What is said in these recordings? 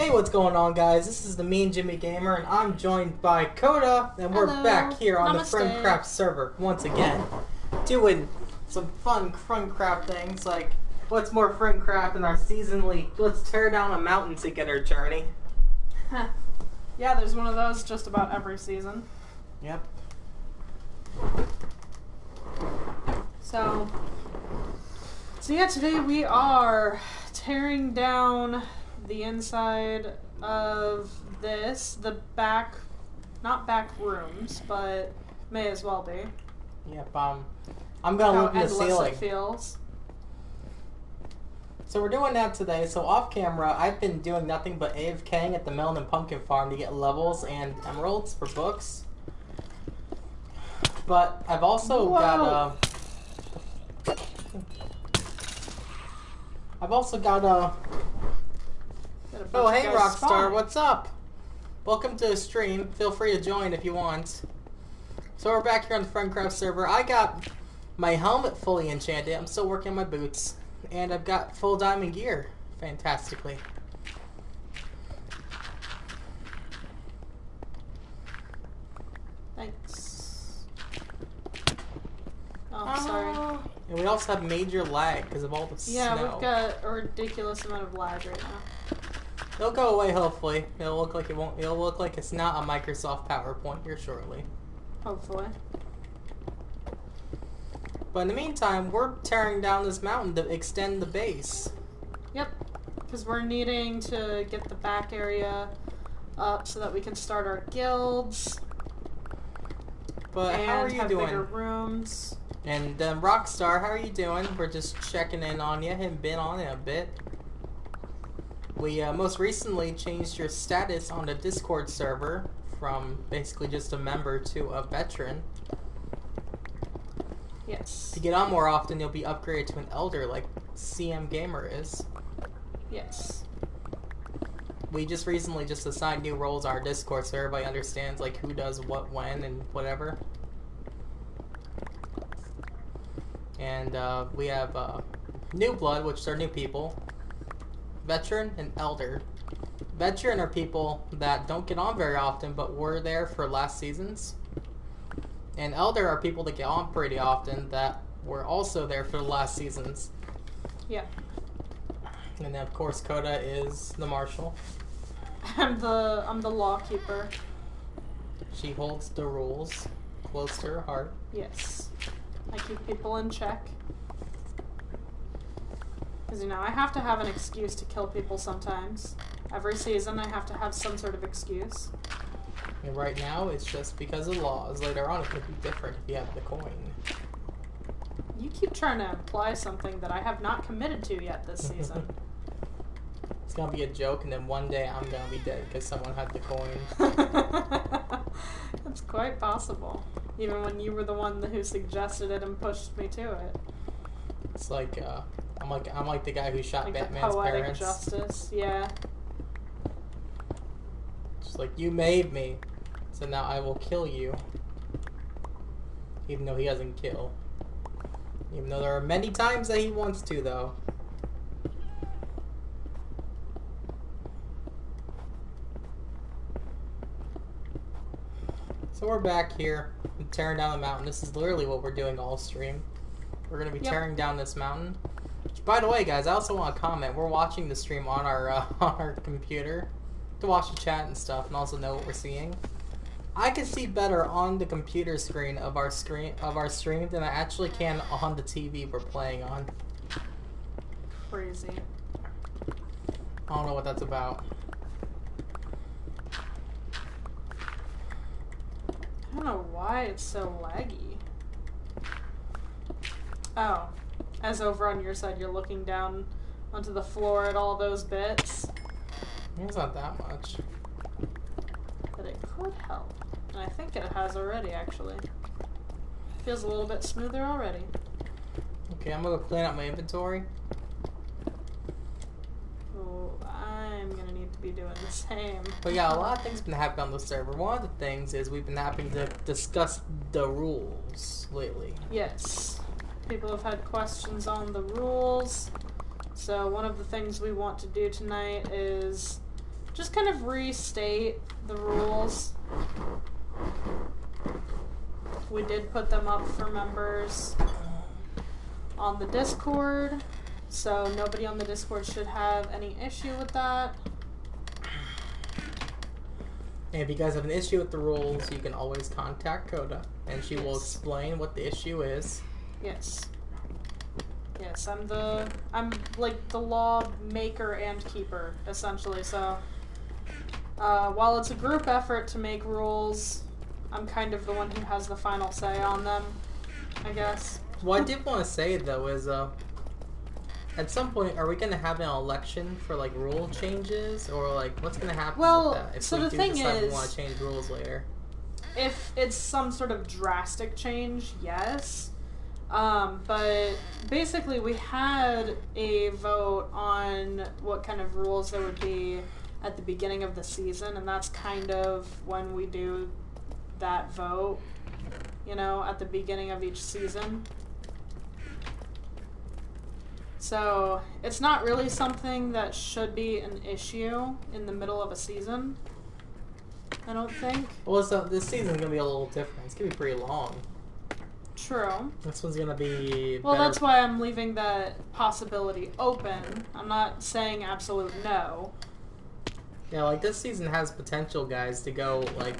Hey, what's going on, guys? This is the Mean Jimmy Gamer, and I'm joined by Coda, and we're back here on the Friendcraft server once again, doing some fun Friendcraft things, like what's more Friendcraft than our seasonally let's tear down a mountain together journey. Huh. Yeah, there's one of those just about every season. Yep. So yeah, today we are tearing down the inside of this, the back, not back rooms, but may as well be. Yep, I'm gonna look at the ceiling. It feels. So we're doing that today. So off camera, I've been doing nothing but AFKing at the melon and pumpkin farm to get levels and emeralds for books. But I've also got Oh, hey, Rockstar, what's up? Welcome to the stream. Feel free to join if you want. So we're back here on the Friendcraft server. I got my helmet fully enchanted. I'm still working on my boots. And I've got full diamond gear. Fantastically. Thanks. Oh, sorry. And we also have major lag because of all the snow. Yeah, we've got a ridiculous amount of lag right now. It'll go away, hopefully. It'll look like it won't. It'll look like it's not a Microsoft PowerPoint here shortly. Hopefully. But in the meantime, we're tearing down this mountain to extend the base. Yep, because we're needing to get the back area up so that we can start our guilds. But how are you have doing? Bigger rooms. And Rockstar, how are you doing? We're just checking in on you. Haven't been on it a bit. We most recently changed your status on the Discord server from basically just a member to a veteran. Yes. To get on more often, you'll be upgraded to an elder like CM Gamer is. Yes. We just recently just assigned new roles on our Discord so everybody understands like who does what when and whatever. And we have new blood, which are new people. Veteran and elder. Veteran are people that don't get on very often but were there for last seasons. And elder are people that get on pretty often that were also there for the last seasons. Yeah. And then of course Coda is the marshal. I'm the law keeper. She holds the rules close to her heart. Yes. I keep people in check. Because, you know, I have to have an excuse to kill people sometimes. Every season I have to have some sort of excuse. And right now it's just because of laws. Later on it could be different if you have the coin. You keep trying to imply something that I have not committed to yet this season. It's gonna be a joke and then one day I'm gonna be dead because someone had the coin. That's quite possible. Even when you were the one who suggested it and pushed me to it. It's like, I'm like the guy who shot like Batman's the poetic parents. Justice, yeah. Just like, you made me, so now I will kill you. Even though he doesn't kill. Even though there are many times that he wants to, though. So we're back here, tearing down the mountain. This is literally what we're doing all stream. We're going to be tearing down this mountain. Which, by the way, guys, I also want to comment. We're watching the stream on our computer to watch the chat and stuff, and also know what we're seeing. I can see better on the computer screen of our stream than I actually can on the TV we're playing on. Crazy. I don't know what that's about. I don't know why it's so laggy. Oh, as over on your side you're looking down onto the floor at all those bits. It's not that much. But it could help. And I think it has already, actually. Feels a little bit smoother already. Okay, I'm gonna go clean up my inventory. Oh, I'm gonna need to be doing the same. But yeah, a lot of things have been happening on the server. One of the things is we've been having to discuss the rules lately. Yes. People have had questions on the rules. So one of the things we want to do tonight is just kind of restate the rules. We did put them up for members on the Discord, so nobody on the Discord should have any issue with that. And if you guys have an issue with the rules, you can always contact Coda, and she will explain what the issue is. Yes. Yes, I'm like the law maker and keeper, essentially, so while it's a group effort to make rules, I'm kind of the one who has the final say on them, I guess. What I did want to say, though, is at some point, are we going to have an election for, like, rule changes? Or, like, what's going to happen with that if so we the do thing decide we is, want to change rules later? If it's some sort of drastic change, yes. But basically we had a vote on what kind of rules there would be at the beginning of the season, and that's kind of when we do that vote, you know, at the beginning of each season. So it's not really something that should be an issue in the middle of a season, I don't think. Well, so this season's going to be a little different. It's going to be pretty long. True. This one's going to be Well, better. that's why I'm leaving that possibility open. I'm not saying absolute no. Yeah, like, this season has potential, guys, to go, like,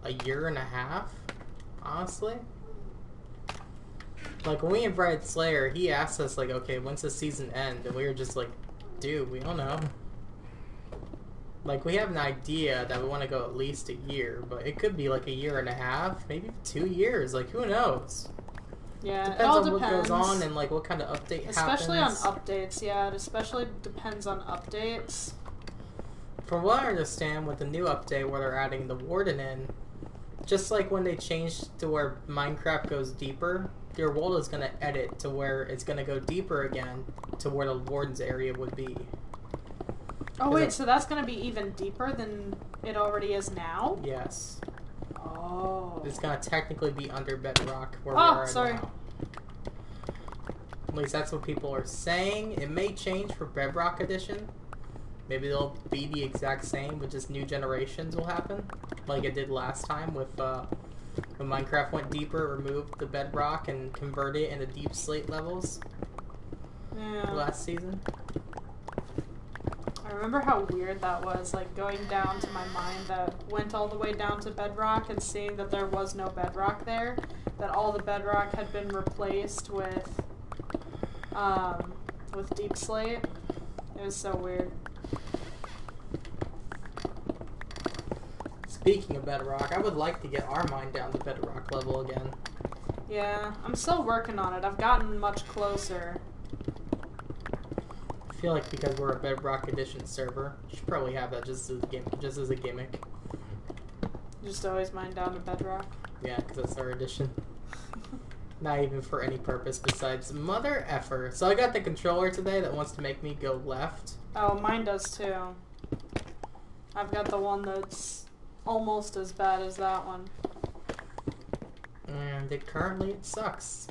a year and a half, honestly. Like, when we invited Slayer, he asked us, like, okay, when's the season end? And we were just like, dude, we don't know. Like, we have an idea that we want to go at least a year, but it could be, like, a year and a half, maybe 2 years. Like, who knows? Yeah, Depends it all on depends. what goes on and, like, what kind of update Especially happens. on updates, yeah. It especially depends on updates. From what I understand, with the new update where they're adding the Warden in, just like when they changed to where Minecraft goes deeper, your world is going to edit to where it's going to go deeper again to where the Warden's area would be. Oh wait, so that's going to be even deeper than it already is now? Yes. Oh. It's going to technically be under bedrock where we are now. At least that's what people are saying. It may change for Bedrock Edition. Maybe they'll be the exact same, but just new generations will happen. Like it did last time with when Minecraft went deeper, removed the bedrock and converted it into deep slate levels. Yeah. Last season. I remember how weird that was, like going down to my mine that went all the way down to bedrock and seeing that there was no bedrock there, that all the bedrock had been replaced with deep slate. It was so weird. Speaking of bedrock, I would like to get our mine down to bedrock level again. Yeah, I'm still working on it. I've gotten much closer. I feel like because we're a Bedrock Edition server, you should probably have that just as a gimmick. Just always mine down to bedrock. Yeah, because that's our edition. Not even for any purpose besides mother effer. So I got the controller today that wants to make me go left. Oh, mine does too. I've got the one that's almost as bad as that one. And it sucks.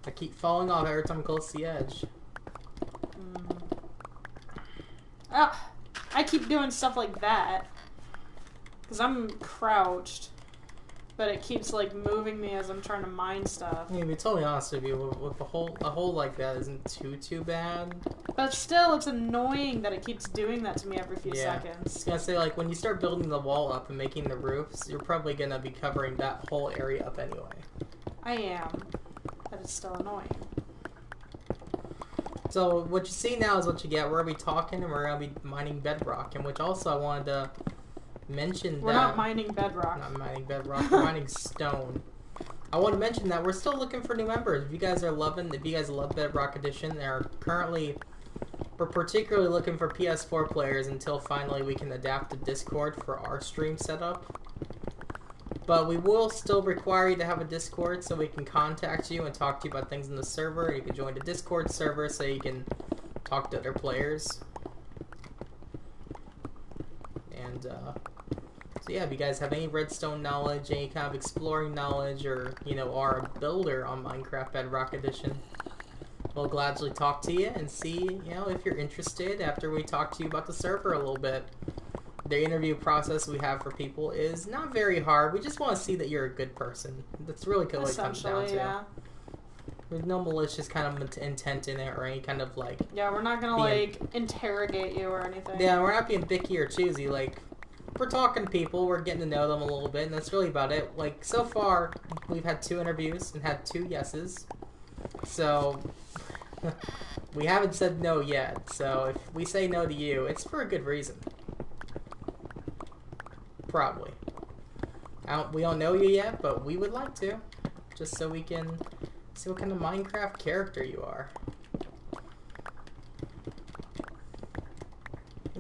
I keep falling off every time I'm close to the edge. Ah, I keep doing stuff like that. Because I'm crouched. But it keeps like moving me as I'm trying to mine stuff. I mean, to be totally honest with you, with a hole like that isn't too bad. But still, it's annoying that it keeps doing that to me every few I seconds. was gonna say, like, when you start building the wall up and making the roofs, you're probably gonna be covering that whole area up anyway. I am. But it's still annoying. So, what you see now is what you get. We're gonna be talking and we're gonna be mining bedrock, and which also I wanted to mention We're that... not mining bedrock. Not mining bedrock, we're mining stone. I want to mention that we're still looking for new members. If you guys love Bedrock Edition, we're particularly looking for PS4 players until finally we can adapt to Discord for our stream setup. But we will still require you to have a Discord so we can contact you and talk to you about things in the server. You can join the Discord server so you can talk to other players. And, so yeah, if you guys have any redstone knowledge, any kind of exploring knowledge, or, you know, are a builder on Minecraft Bedrock Edition, we'll gladly talk to you and see, if you're interested after we talk to you about the server a little bit. The interview process we have for people is not very hard. We just want to see that you're a good person. That's really what it comes down to. Yeah. There's no malicious kind of intent in it or any kind of like... Yeah, we're not gonna interrogate you or anything. Yeah, we're not being picky or choosy. Like, we're talking to people, we're getting to know them a little bit, and that's really about it. Like, so far, we've had 2 interviews and had 2 yeses. So, we haven't said no yet. So, if we say no to you, it's for a good reason. Probably. We don't know you yet, but we would like to. Just so we can see what kind of Minecraft character you are.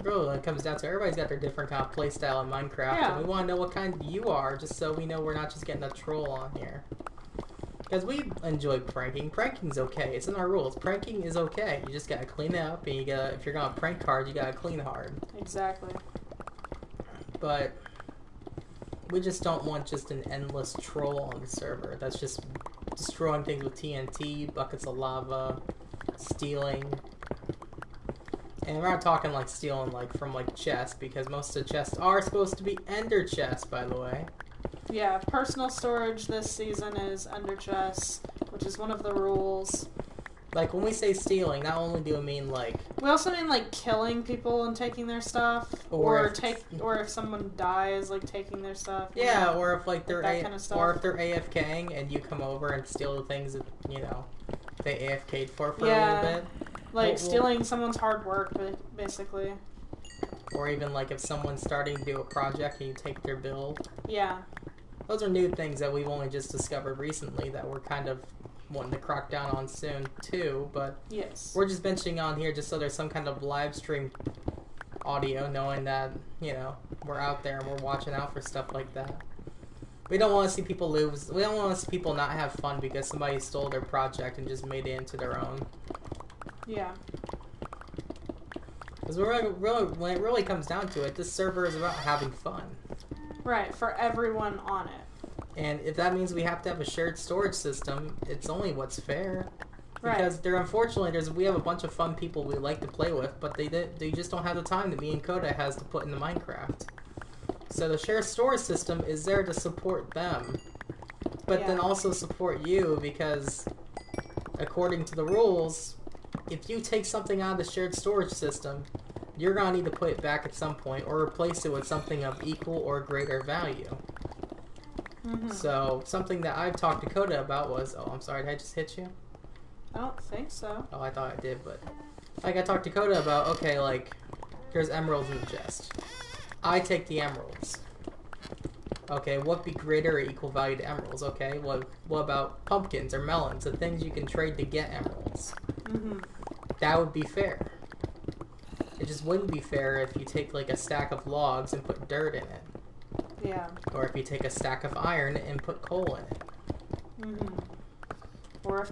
Really, when it comes down to everybody's got their different kind of playstyle in Minecraft, and we want to know what kind you are, just so we know we're not just getting a troll on here. Because we enjoy pranking. Pranking's okay. It's in our rules. Pranking is okay. You just gotta clean it up, and you gotta, if you're gonna prank hard, you gotta clean hard. Exactly. But we just don't want just an endless troll on the server. That's just destroying things with TNT, buckets of lava, stealing. And we're not talking like stealing from chests, because most of the chests are supposed to be ender chests, by the way. Yeah, personal storage this season is ender chests, which is one of the rules. Like, when we say stealing, not only do we mean we also mean killing people and taking their stuff, or if someone dies, taking their stuff. Yeah, or if they're that kind of stuff. Or if they're AFKing and you come over and steal the things that they AFK'd for a little bit. Stealing someone's hard work, basically. Or even if someone's starting to do a project and you take their build. Yeah. Those are new things that we've only just discovered recently that we're kind of wanting to crack down on soon too, but yes, we're just mentioning on here just so there's some kind of live stream audio, knowing that we're out there and we're watching out for stuff like that. We don't want to see people lose. We don't want to see people not have fun because somebody stole their project and just made it into their own. Yeah. Because when it really comes down to it, this server is about having fun. Right, for everyone on it. And if that means we have to have a shared storage system, it's only what's fair. Right. Because we have a bunch of fun people we like to play with, but they just don't have the time that me and Coda has to put into Minecraft. So the shared storage system is there to support them, but then also support you, because according to the rules, if you take something out of the shared storage system, you're going to need to put it back at some point or replace it with something of equal or greater value. Mm-hmm. So, something that I've talked to Coda about was... Oh, I'm sorry, did I just hit you? I don't think so. Oh, I thought I did, but... I talked to Coda about, okay, there's emeralds in the chest. I take the emeralds. Okay, what be greater or equal value to emeralds? Okay, what about pumpkins or melons? The things you can trade to get emeralds. Mm-hmm. That would be fair. It just wouldn't be fair if you take, a stack of logs and put dirt in it. Yeah. Or if you take a stack of iron and put coal in it. Mm-hmm. Or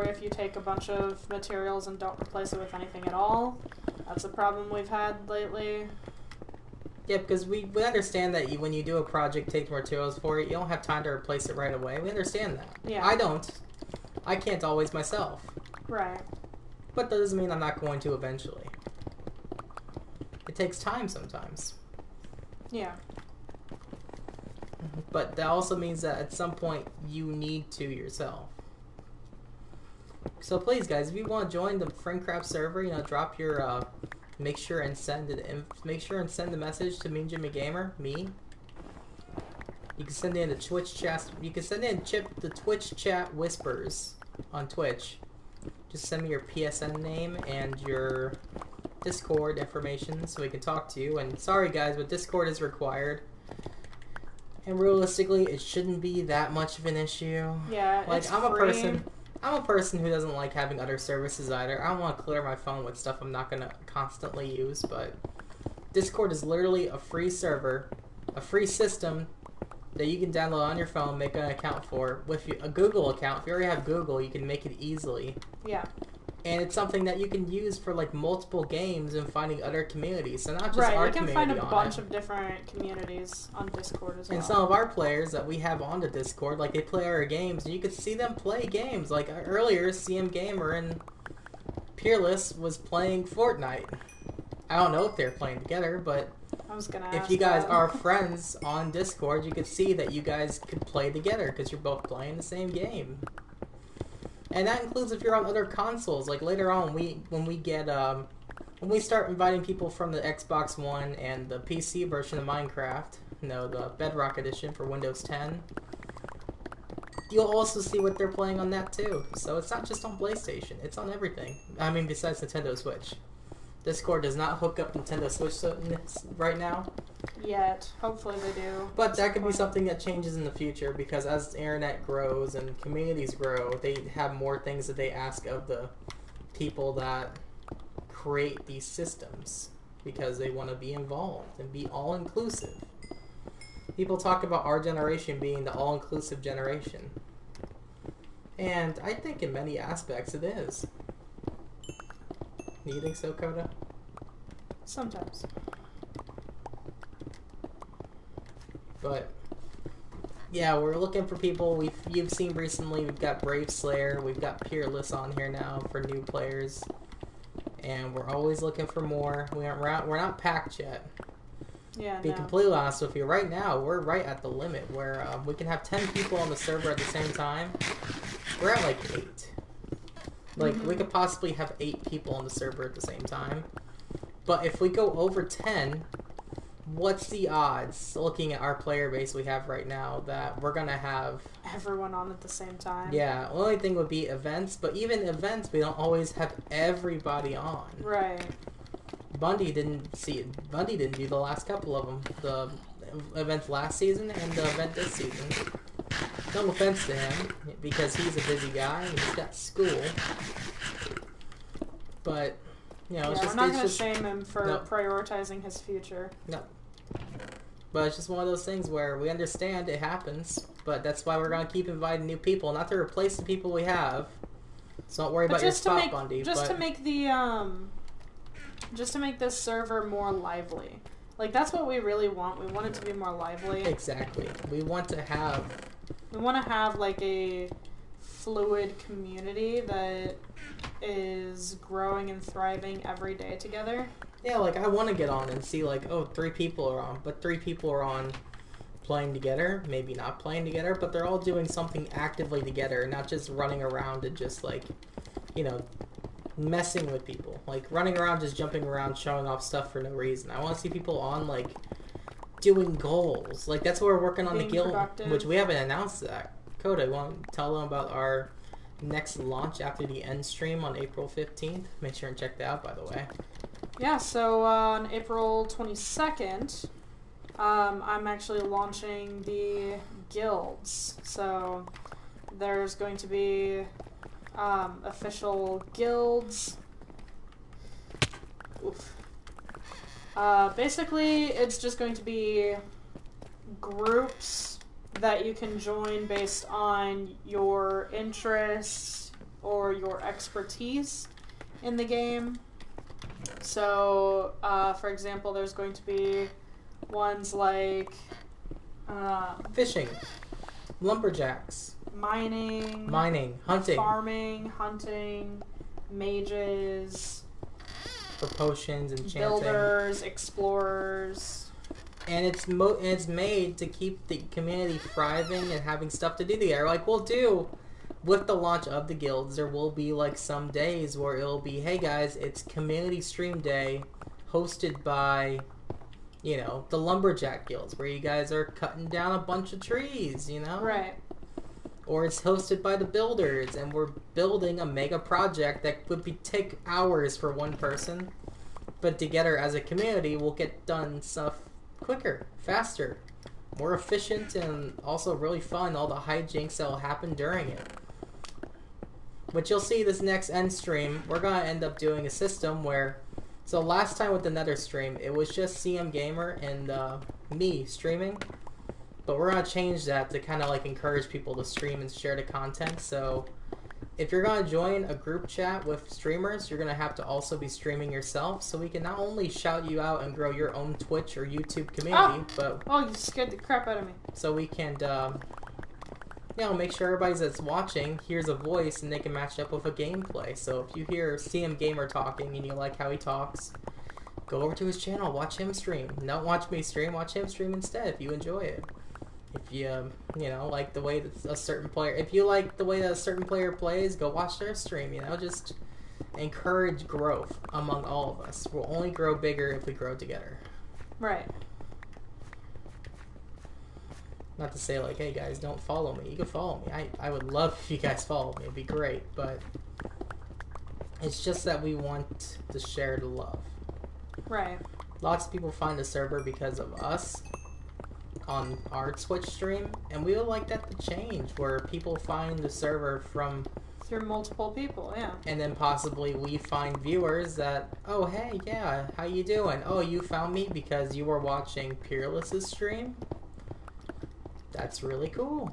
if you take a bunch of materials and don't replace it with anything at all. That's a problem we've had lately. Yeah, because we understand that when you do a project, take materials for it, you don't have time to replace it right away. We understand that. Yeah. I don't. I can't always myself. Right. But that doesn't mean I'm not going to eventually. It takes time sometimes. Yeah. But that also means that at some point you need to yourself. So please, guys, if you want to join the Friendcraft server, drop your make sure and send the message to me and Jimmy Gamer, me. You can send in the Twitch chat. You can send in the Twitch chat whispers on Twitch. Just send me your PSN name and your Discord information so we can talk to you. And sorry, guys, but Discord is required. And realistically, it shouldn't be that much of an issue. Yeah, it's I'm free. I'm a person who doesn't like having other services either. I don't want to clear my phone with stuff I'm not going to constantly use, but Discord is literally a free server, a free system that you can download on your phone, make an account for. With a Google account, if you already have Google, you can make it easily. Yeah. And it's something that you can use for multiple games and finding other communities. So not just right, our you can community find a bunch of different communities on Discord as well. And some of our players that we have on the Discord, they play our games, and you can see them play games. Earlier, CM Gamer and Peerless was playing Fortnite. I don't know if they're playing together, but I was gonna if ask you guys that. are friends on Discord, you could see that you guys could play together because you're both playing the same game. And that includes if you're on other consoles. Like later on, when we start inviting people from the Xbox One and the PC version of Minecraft, the Bedrock Edition for Windows 10, you'll also see what they're playing on that too. So it's not just on PlayStation; it's on everything. I mean, besides Nintendo Switch. Discord does not hook up Nintendo Switch right now. Yet. Hopefully they do. But that could be something that changes in the future because as the internet grows and communities grow, they have more things that they ask of the people that create these systems because they want to be involved and be all-inclusive. People talk about our generation being the all-inclusive generation. And I think in many aspects it is. Do you think so, Coda? Sometimes. But yeah, we're looking for people. You've seen recently. We've got Brave Slayer. We've got Peerless on here now for new players, and we're always looking for more. We're not packed yet. Yeah. To be completely honest with you, right now we're right at the limit where we can have 10 people on the server at the same time. We're at like 8. Like, we could possibly have 8 people on the server at the same time. But if we go over 10, what's the odds, looking at our player base we have right now, that we're going to have... everyone on at the same time? Yeah, the only thing would be events, but even events, we don't always have everybody on. Right. Bundy didn't do the last couple of them. The event last season and the event this season. No offense to him, because he's a busy guy and he's got school. But, it's just... we're not going to shame him for prioritizing his future. No. But it's just one of those things where we understand it happens, but that's why we're going to keep inviting new people, not to replace the people we have. So don't worry about your spot, Bundy. Just to make this server more lively. Like, that's what we really want. We want it to be more lively. Exactly. We want to have, like, a fluid community that is growing and thriving every day together. Yeah, like, I want to get on and see, like, 3 people are on, but 3 people are on playing together, maybe not playing together, but they're all doing something actively together, not just running around and just, like, messing with people. Like, running around, just jumping around, showing off stuff for no reason. I want to see people on, like, doing goals. Like, that's what we're working on. Being the guild, productive. Which we haven't announced that. Coda, you want to tell them about our next launch after the end stream on April 15th? Make sure and check that out, by the way. Yeah, so on April 22nd, I'm actually launching the guilds. So there's going to be official guilds. Oof. Basically, it's just going to be groups that you can join based on your interests or your expertise in the game. So, for example, there's going to be ones like fishing, lumberjacks, mining, hunting, farming, mages, for potions, enchanting, builders, explorers. And it's made to keep the community thriving and having stuff to do there. Like we'll do with the launch of the guilds, there will be like some days where it'll be, hey guys, it's community stream day hosted by, the lumberjack guilds where you guys are cutting down a bunch of trees, Right. Or it's hosted by the builders and we're building a mega project that would take hours for one person, but together as a community we'll get done stuff quicker, faster, more efficient, and also really fun, all the hijinks that will happen during it. But you'll see this next end stream, we're going to end up doing a system where, so last time with the Nether stream, it was just CM Gamer and me streaming, but we're going to change that to kind of like encourage people to stream and share the content. So if you're going to join a group chat with streamers, you're going to have to also be streaming yourself, so we can not only shout you out and grow your own Twitch or YouTube community, but... Oh, you scared the crap out of me. So we can you know, make sure everybody that's watching hears a voice and they can match up with a gameplay. So if you hear CM Gamer talking and you like how he talks, go over to his channel, watch him stream. Don't watch me stream, watch him stream instead if you enjoy it. If you, you know, like the way that a certain player, if you like the way that a certain player plays, go watch their stream, you know, just encourage growth among all of us. We'll only grow bigger if we grow together. Right. Not to say like, hey guys, don't follow me. You can follow me. I would love if you guys follow me. It'd be great, but it's just that we want to share the love. Right. Lots of people find the server because of us on our Twitch stream, and we would like that to change, where people find the server from through multiple people, yeah. And then possibly we find viewers that, oh hey, yeah, how you doing? Oh, you found me because you were watching Peerless's stream? That's really cool.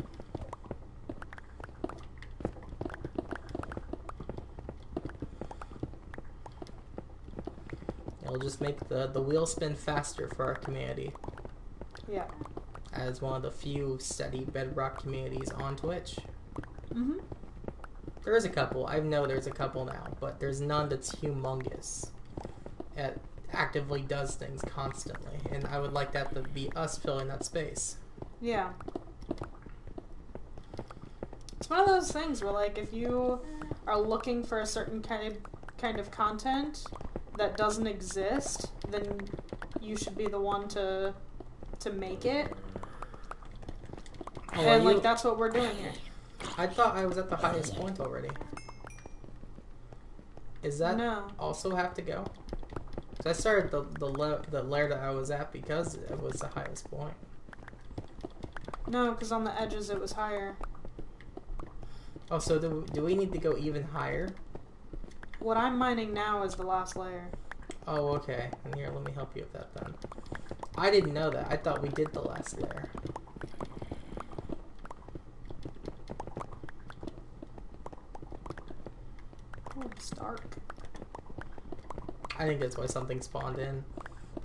It'll just make the wheel spin faster for our community. Yeah. As one of the few steady bedrock communities on Twitch. Mm-hmm. There is a couple. I know there's a couple now, but there's none that's humongous. It actively does things constantly, and I would like that to be us filling that space. Yeah. It's one of those things where, like, if you are looking for a certain kind of content that doesn't exist, then you should be the one to make it. Oh, and, like, that's what we're doing here. I thought I was at the highest point already. Is that also have to go? So I started the layer that I was at because it was the highest point. No, because on the edges it was higher. Oh, so do we need to go even higher? What I'm mining now is the last layer. Oh, okay. And here, let me help you with that then. I didn't know that. I thought we did the last layer. Oh, it's dark. I think that's why something spawned in.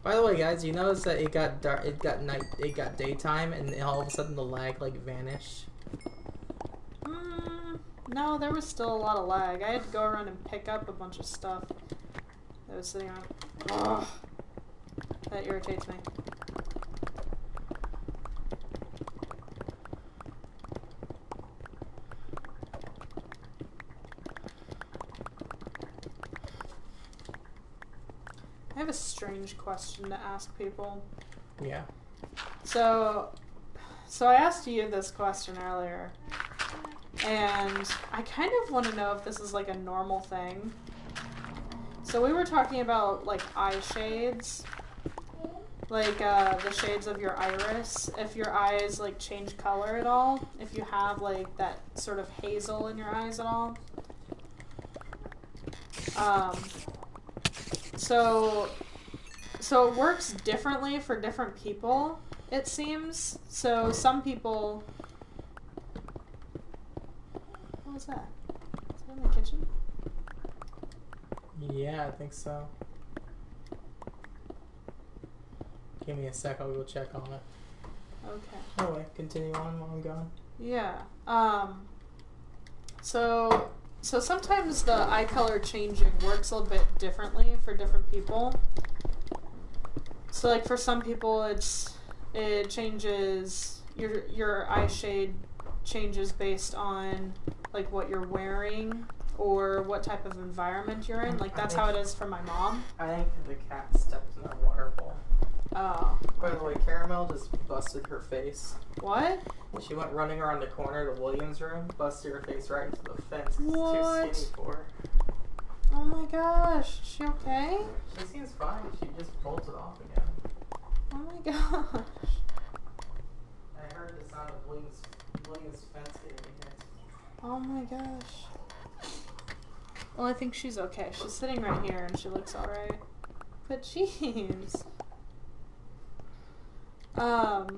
By the way, guys, you notice that it got dark, it got daytime, and all of a sudden the lag like vanished. No, there was still a lot of lag. I had to go around and pick up a bunch of stuff that was sitting on. Ugh. That irritates me. I have a strange question to ask people. Yeah. So I asked you this question earlier, and I kind of want to know if this is like a normal thing. So we were talking about like eye shades, like the shades of your iris, if your eyes like change color at all, if you have like that sort of hazel in your eyes at all. So it works differently for different people, it seems. So some people... What was that? Is that in the kitchen? Yeah, I think so. Give me a sec, I'll go check on it. Okay. Anyway, continue on while I'm gone. Yeah. So sometimes the eye color changing works a little bit differently for different people. So like for some people it changes, your eye shade changes based on like what you're wearing or what type of environment you're in. Like that's how it is for my mom. I think the cat stepped in the water bowl. Oh. By the way, Caramel just busted her face. What? She went running around the corner of the Williams room, busted her face right into the fence. What? It's too skinny for her. Oh my gosh, is she okay? She seems fine. She just bolted off again. Oh my gosh. I heard the sound of Williams' fence getting hit. Oh my gosh. Well, I think she's okay. She's sitting right here and she looks alright. But jeez. But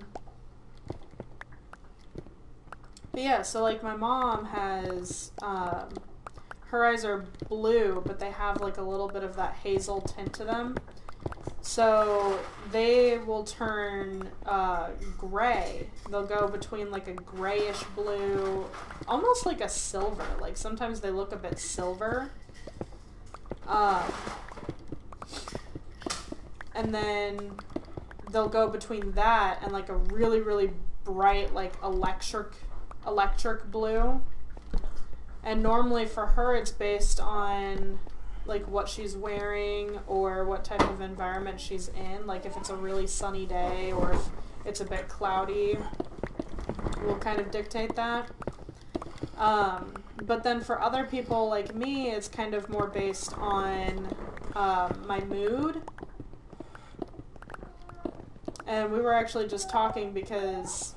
yeah, so like my mom has, her eyes are blue, but they have like a little bit of that hazel tint to them. So they will turn gray. They'll go between like a grayish blue, almost like a silver. Like sometimes they look a bit silver. And then they'll go between that and like a really, really bright, like electric blue. And normally for her, it's based on like what she's wearing or what type of environment she's in. Like if it's a really sunny day or if it's a bit cloudy, will kind of dictate that. But then for other people like me, it's kind of more based on my mood. And we were actually just talking because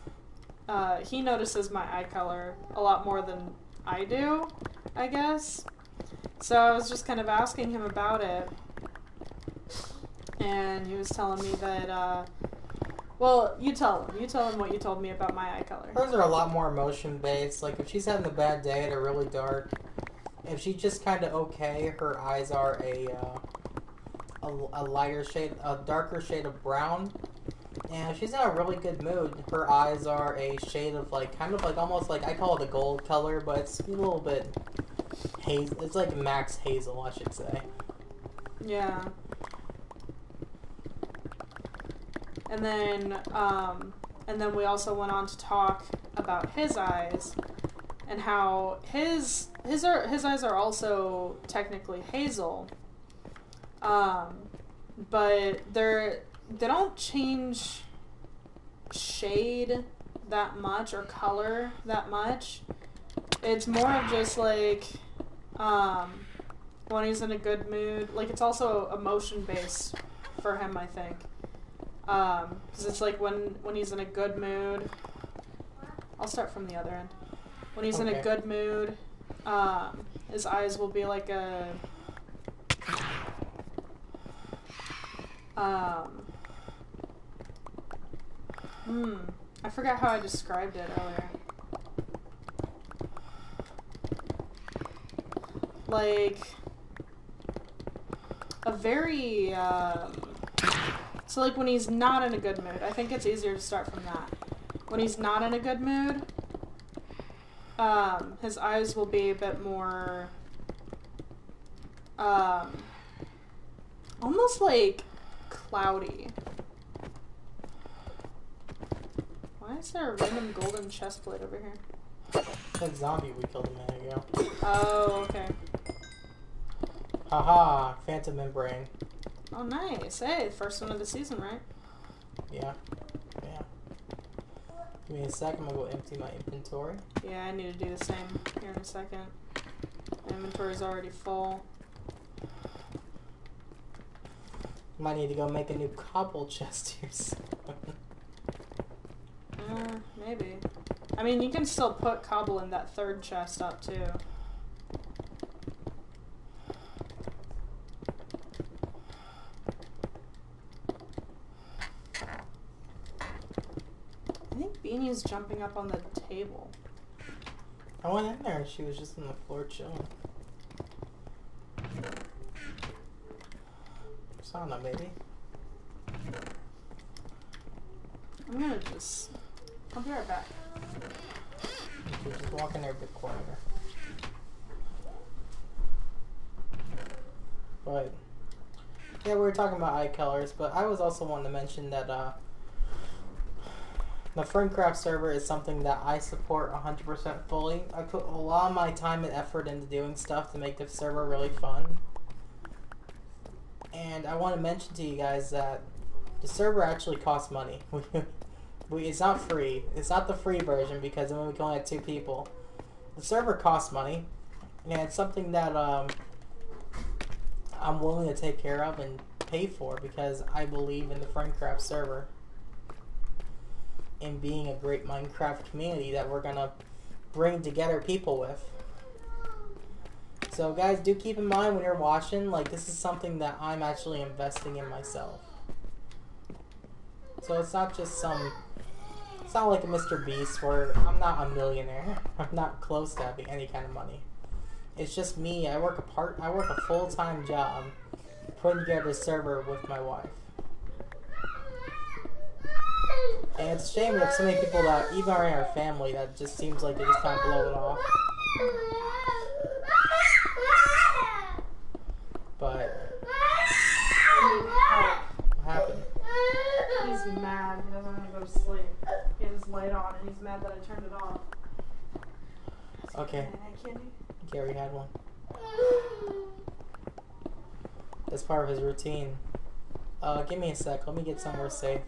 he notices my eye color a lot more than I do, I guess. So I was just kind of asking him about it. And he was telling me that, well, you tell him. You tell him what you told me about my eye color. Hers are a lot more emotion-based. Like, if she's having a bad day, they're really dark. If she's just kind of okay, her eyes are a lighter shade, a darker shade of brown. And if she's in a really good mood, her eyes are a shade of, like, kind of like, almost like, I call it a gold color, but it's a little bit hazel. It's like max hazel, I should say. Yeah. And then we also went on to talk about his eyes and how his eyes are also technically hazel, but they don't change shade that much or color that much. It's more of just like when he's in a good mood. Like it's also emotion based for him, I think. Because it's like when he's in a good mood. I'll start from the other end. When he's in a good mood, his eyes will be like a I forgot how I described it earlier. Like a very so like when he's not in a good mood, I think it's easier to start from that. When he's not in a good mood, his eyes will be a bit more almost like cloudy. Why is there a random golden chest plate over here? That zombie we killed a minute ago. Oh, okay. Haha, Phantom Membrane. Oh, nice. Hey, first one of the season, right? Yeah. Yeah. Give me a sec, I'm gonna go empty my inventory. Yeah, I need to do the same here in a second. My inventory's already full. Might need to go make a new cobble chest here soon. Maybe. I mean, you can still put cobble in that third chest up, too. I think Beanie's jumping up on the table. I went in there and she was just on the floor chilling. Sauna, baby. I'm gonna just... I'll be right back. Okay, just walk in there a bit quieter. But, yeah, we were talking about eye colors, but I was also wanting to mention that, the Friendcraft server is something that I support 100% fully. I put a lot of my time and effort into doing stuff to make the server really fun. And I want to mention to you guys that the server actually costs money. It's not free. It's not the free version because then we can only have 2 people. The server costs money, and it's something that I'm willing to take care of and pay for because I believe in the Friendcraft server and being a great Minecraft community that we're gonna bring together people with. So guys, do keep in mind when you're watching, like, this is something that I'm actually investing in myself. So it's not just it's not like a Mr. Beast where I'm not a millionaire. I'm not close to having any kind of money. It's just me. I work a full-time job putting together a server with my wife. And it's a shame we have so many people that, even in our family, that just seems like they just kind of blow it off. But what happened? He's mad. He doesn't want to go to sleep. He has his light on, and he's mad that I turned it off. Okay. Candy? Gary had one. That's part of his routine. Give me a sec. Let me get somewhere safe.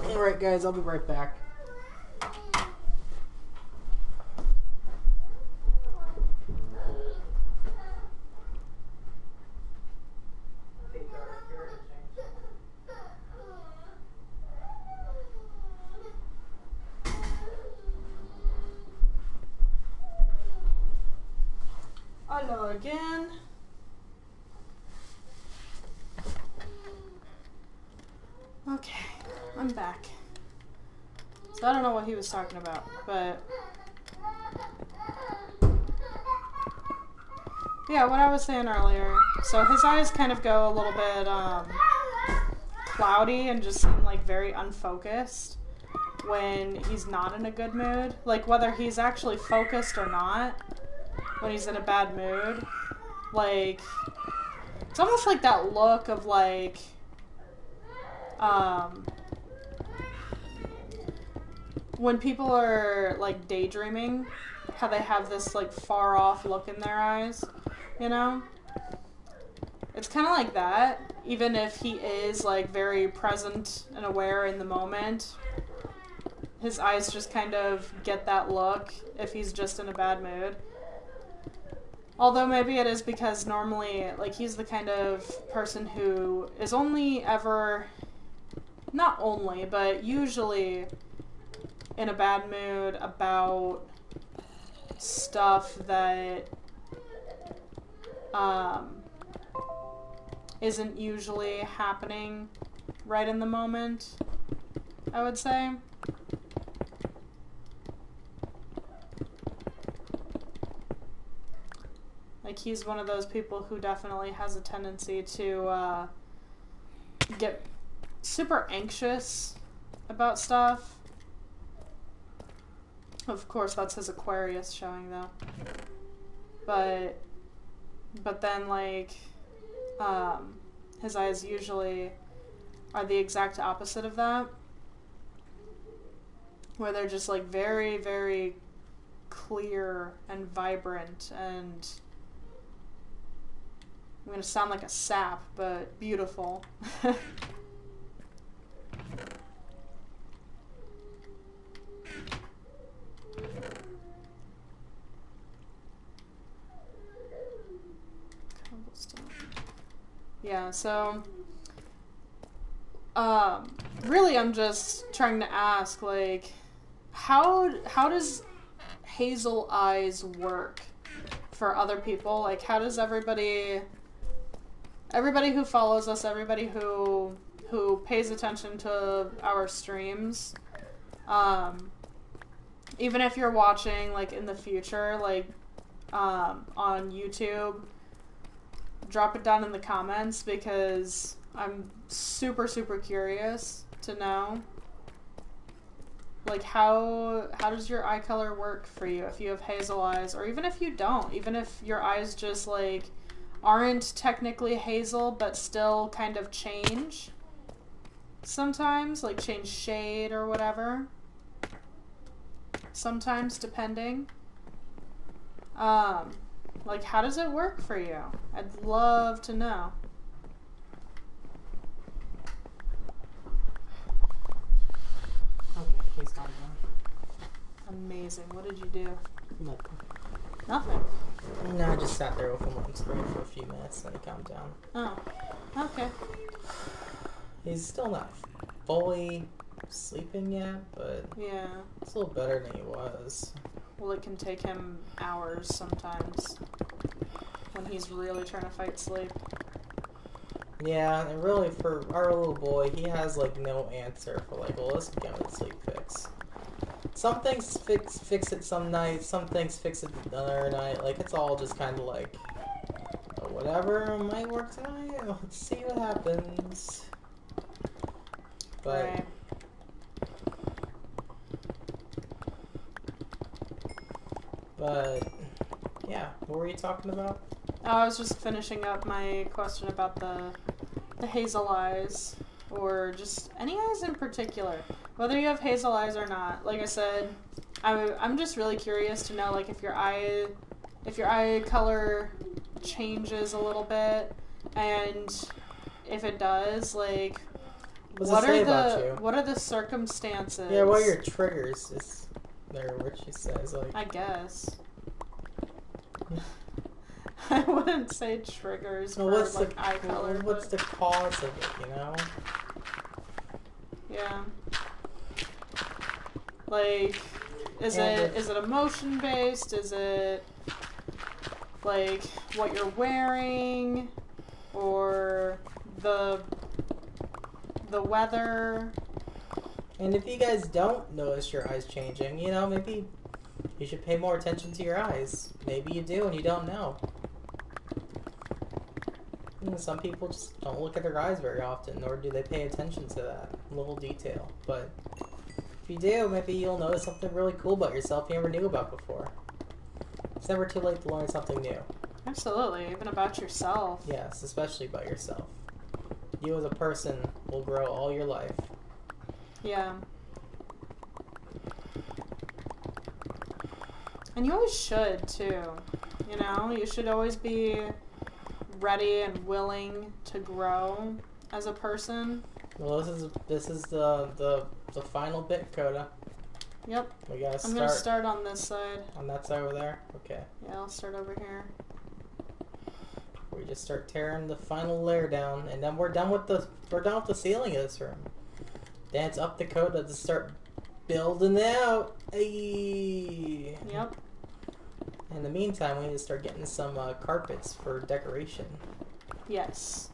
Alright guys, I'll be right back. Hello again. Okay, I'm back. So I don't know what he was talking about, but yeah, what I was saying earlier. So his eyes kind of go a little bit cloudy and just seem like very unfocused when he's not in a good mood. Like whether he's actually focused or not, when he's in a bad mood. Like, it's almost like that look of like, when people are like daydreaming, how they have this like far off look in their eyes, you know? It's kind of like that, even if he is like very present and aware in the moment. His eyes just kind of get that look if he's just in a bad mood. Although maybe it is because normally, like, he's the kind of person who is only ever, not only, but usually in a bad mood about stuff that isn't usually happening right in the moment, I would say. Like, he's one of those people who definitely has a tendency to get super anxious about stuff. Of course, that's his Aquarius showing, though. But then, like, his eyes usually are the exact opposite of that. Where they're just, like, very, very clear and vibrant and... I'm going to sound like a sap, but beautiful. Yeah, so really I'm just trying to ask, like, how does hazel eyes work for other people? Like, how does everybody who follows us, everybody who pays attention to our streams, even if you're watching, like, in the future, like, on YouTube, drop it down in the comments, because I'm super, super curious to know, like, how does your eye color work for you if you have hazel eyes, or even if you don't, even if your eyes just, like, aren't technically hazel, but still kind of change sometimes, like change shade or whatever. Sometimes, depending. Like, how does it work for you? I'd love to know. Okay, he's gone now. Amazing. What did you do? Nothing. Nothing. No, I just sat there with him on screen for a few minutes, then he calmed down. Oh, okay. He's still not fully sleeping yet, but Yeah. it's a little better than he was. Well, it can take him hours sometimes when he's really trying to fight sleep. Yeah, and really for our little boy, he has like no answer for like, well, let's get him a sleep fix. Some things fix it some nights, some things fix it another night. Like it's all just kind of like, oh, whatever might work tonight. Let's see what happens. But Right. but yeah, what were you talking about? Oh, I was just finishing up my question about the hazel eyes, or just any eyes in particular. Whether you have hazel eyes or not. Like I said, I'm just really curious to know, like, if your eye color changes a little bit, and if it does, like, what are the circumstances? Yeah, what are your triggers? Is there what she says? Like, I guess. I wouldn't say triggers for like eye color. What's the cause of it? You know? Yeah. Like, is it emotion based? Is it like what you're wearing, or the weather? And if you guys don't notice your eyes changing, you know, maybe you should pay more attention to your eyes. Maybe you do and you don't know. And some people just don't look at their eyes very often, nor do they pay attention to that little detail. But if you do, maybe you'll notice something really cool about yourself you never knew about before. It's never too late to learn something new. Absolutely, even about yourself. Yes, especially about yourself. You as a person will grow all your life. Yeah. And you always should, too. You know, you should always be ready and willing to grow as a person. Well, this is the final bit, Coda. Yep. We gotta start. I'm gonna start on this side. On that side over there? Okay. Yeah, I'll start over here. We just start tearing the final layer down, and then we're done with the ceiling of this room. Then it's up to Coda to start building it out. Hey. Yep. In the meantime, we need to start getting some carpets for decoration. Yes.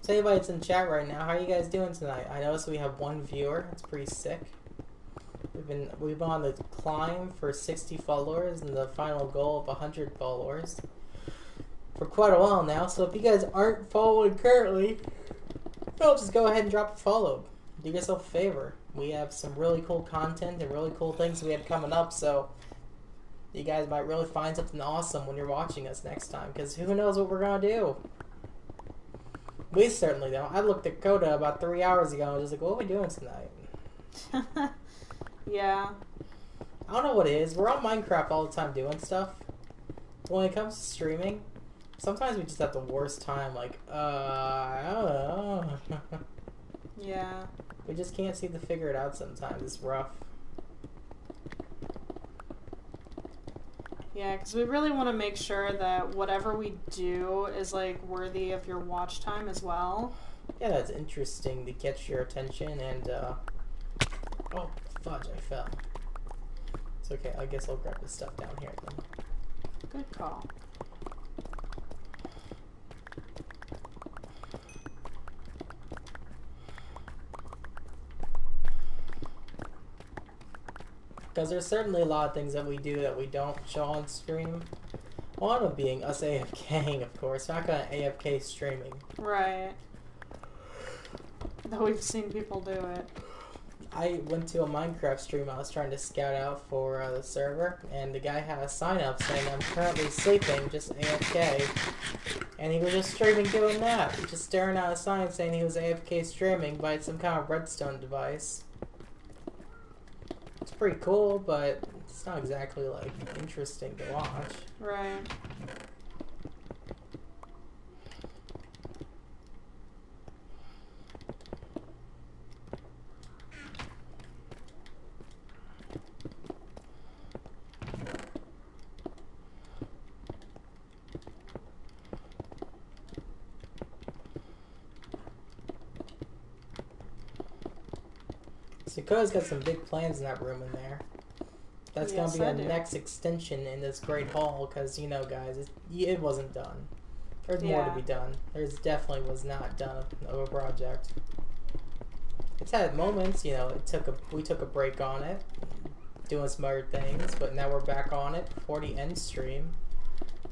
So anybody that's in chat right now, how are you guys doing tonight? I noticed we have one viewer. It's pretty sick. We've been on the climb for 60 followers and the final goal of 100 followers for quite a while now. So if you guys aren't following currently, well, just go ahead and drop a follow. Do yourself a favor. We have some really cool content and really cool things we have coming up, so you guys might really find something awesome when you're watching us next time, because who knows what we're going to do. We certainly don't. I looked at Coda about 3 hours ago and was just like, what are we doing tonight? Yeah. I don't know what it is. We're on Minecraft all the time doing stuff. When it comes to streaming, sometimes we just have the worst time. Like, I don't know. Yeah. We just can't seem to figure it out sometimes. It's rough. Yeah, because we really want to make sure that whatever we do is, like, worthy of your watch time as well. Yeah, that's interesting to catch your attention and, oh, fudge, I fell. It's okay, I guess I'll grab this stuff down here then. Good call. Because there's certainly a lot of things that we do that we don't show on stream. One of being us AFKing, of course. We're not going to AFK streaming. Right. Though we've seen people do it. I went to a Minecraft stream I was trying to scout out for the server, and the guy had a sign up saying I'm currently sleeping, just AFK. And he was just streaming doing that. Just staring at a sign saying he was AFK streaming by some kind of redstone device. It's pretty cool, but it's not exactly, like, interesting to watch. Right. Sequoia's got some big plans in that room in there. That's Yes, gonna I be do. our next extension in this great hall, because, you know, guys, it wasn't done. There's more to Yeah. be done. There's definitely was not done of a project. It's had moments, you know, we took a break on it, doing some other things, but now we're back on it for the end stream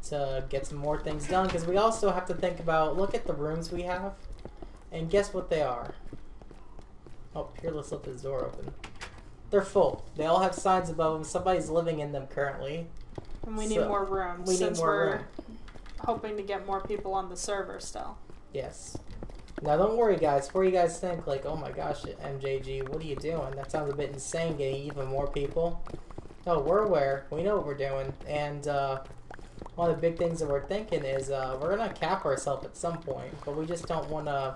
to get some more things done, because we also have to think about, look at the rooms we have, and guess what they are. Oh, here, let's let this door open. They're full. They all have signs above them. Somebody's living in them currently. And we need more room. We need since more we're room. hoping to get more people on the server still. Yes. Now, don't worry, guys. Before you guys think, like, oh my gosh, MJG, what are you doing? That sounds a bit insane, getting even more people. No, we're aware. We know what we're doing. And one of the big things that we're thinking is we're going to cap ourselves at some point, but we just don't want to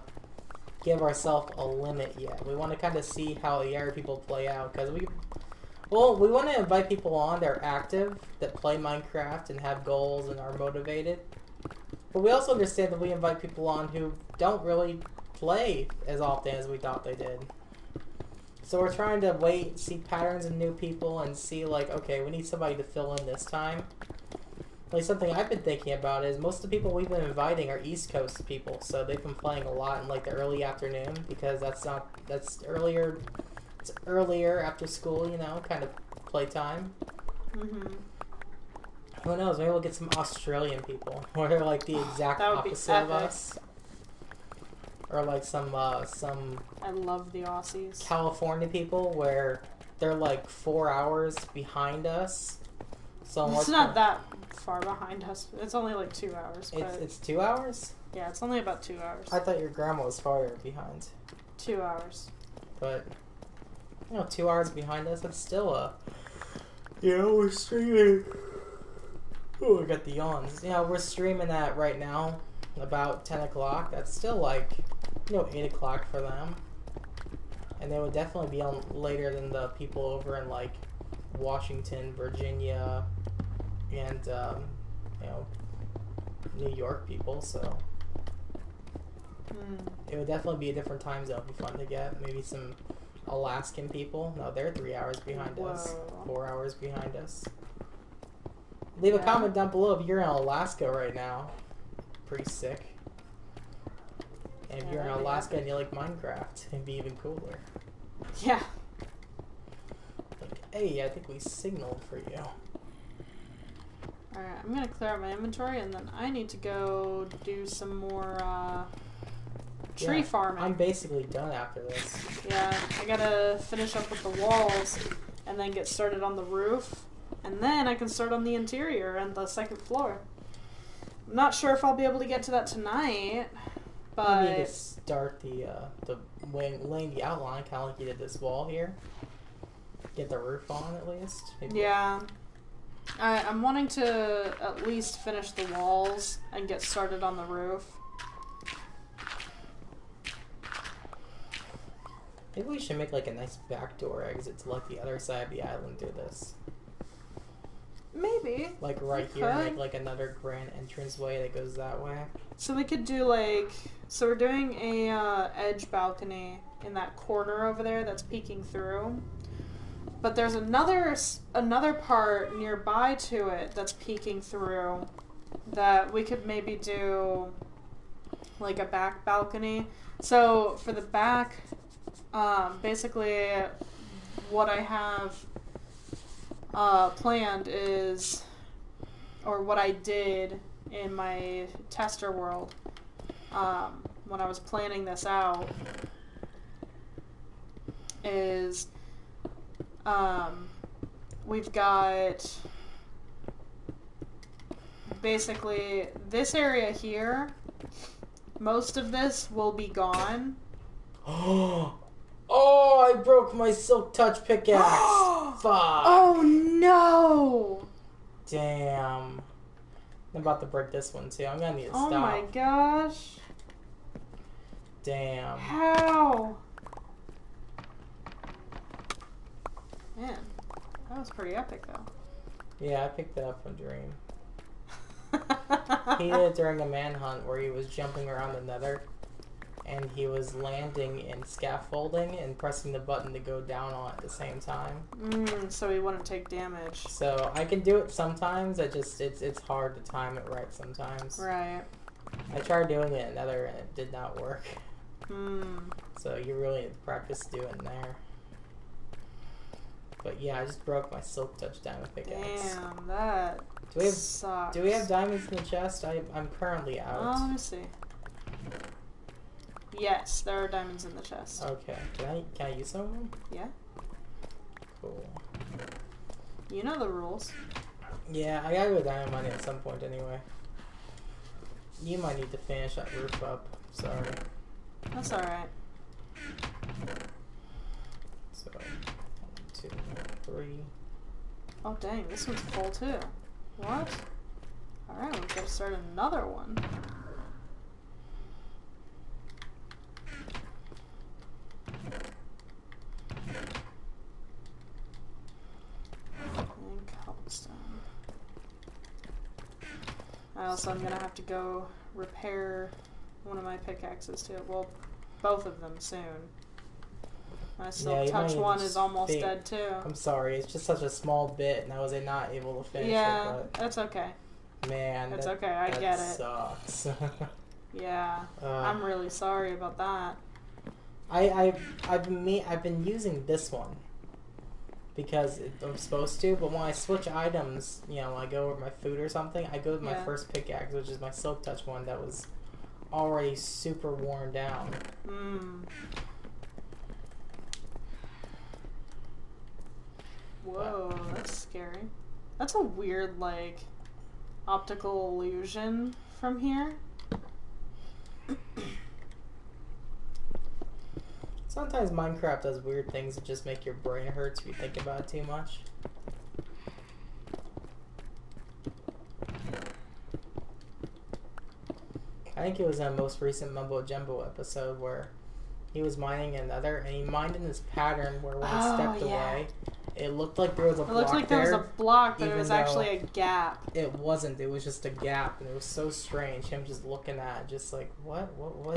give ourselves a limit yet. We want to kind of see how the other people play out, because we want to invite people on that are active, that play Minecraft and have goals and are motivated. But we also understand that we invite people on who don't really play as often as we thought they did. So we're trying to wait, see patterns in new people, and see, like, okay, we need somebody to fill in this time. Like, something I've been thinking about is most of the people we've been inviting are East Coast people, so they've been playing a lot in, like, the early afternoon, because that's earlier, it's earlier after school, you know, kind of playtime. Mm-hmm. Who knows, maybe we'll get some Australian people, where they're, like, the exact That would be opposite of epic. us. Or, like, some I love the Aussies. California people, where they're, like, 4 hours behind us. So It's not that far behind us. It's only like 2 hours. But It's 2 hours? yeah, it's only about 2 hours. I thought your grandma was farther behind. 2 hours. But, you know, 2 hours behind us, it's still a... You know, we're streaming... Oh, we got the yawns. You know, we're streaming at, right now, about 10 o'clock. That's still like, you know, 8 o'clock for them. And they would definitely be on later than the people over in, like, Washington, Virginia, and, you know, New York people, so... It would definitely be a different time zone. It'd be fun to get. Maybe some Alaskan people. No, they're 3 hours behind us. 4 hours behind us. Leave a comment down below if you're in Alaska right now. Pretty sick. And if you're in Alaska and you like Minecraft, it'd be even cooler. Yeah. Like, hey, I think we signaled for you. Alright, I'm gonna clear out my inventory and then I need to go do some more tree farming. I'm basically done after this. Yeah, I gotta finish up with the walls and then get started on the roof. And then I can start on the interior and the second floor. I'm not sure if I'll be able to get to that tonight, but... Maybe you could start laying the outline, kind of like you did this wall here. Get the roof on, at least. Maybe. Yeah. I'm wanting to at least finish the walls and get started on the roof. Maybe we should make like a nice backdoor exit to like the other side of the island do this. Maybe. Like right here, make like another grand entranceway that goes that way. So we could do like... So we're doing a edge balcony in that corner over there that's peeking through. But there's another part nearby to it that's peeking through that we could maybe do like a back balcony. So for the back, basically what I have planned is, or what I did in my tester world when I was planning this out is we've got basically this area here. Most of this will be gone. Oh, I broke my silk touch pickaxe. Fuck. Oh no! Damn. I'm about to break this one too. I'm gonna need to stop. Oh my gosh. Damn. How? Man, that was pretty epic though. Yeah, I picked that up from Dream. He did it during a manhunt where he was jumping around the nether. and he was landing in scaffolding and pressing the button to go down on at the same time. So he wouldn't take damage. So I can do it sometimes. It's hard to time it right sometimes. Right. I tried doing it in Nether and it did not work. Hmm. So you really need to practice doing there. But yeah, I just broke my silk touch diamond pickaxe. Damn, that sucks. Do we have diamonds in the chest? I'm currently out. Oh, let me see. Yes, there are diamonds in the chest. Okay. Can I use some of them? Yeah. Cool. You know the rules. Yeah, I gotta go diamond mining at some point anyway. You might need to finish that roof up. Sorry. That's alright. So, 1, 2, 3. Oh dang, this one's full too. What? Alright, we've got to start another one. And cobblestone. Also, I'm gonna have to go repair one of my pickaxes too. Well, both of them soon. My silk touch one is almost dead too. I'm sorry, it's just such a small bit, and I was not able to finish yeah, it. But that's okay. man, it's okay. I get it. Sucks. Yeah, I'm really sorry about that. I've been using this one because I'm supposed to, but when I switch items, you know, when I go over my food or something, I go with my first pickaxe, which is my silk touch one that was already super worn down. Whoa, that's scary. That's a weird, like, optical illusion from here. Sometimes Minecraft does weird things that just make your brain hurt if you think about it too much. I think it was in a most recent Mumbo Jumbo episode where he was mining another, and he mined in this pattern where when he stepped away, it looked like there was a block. It looked like there was a block, but it was actually a gap. It wasn't. It was just a gap, and it was so strange. Him just looking at it, just like, what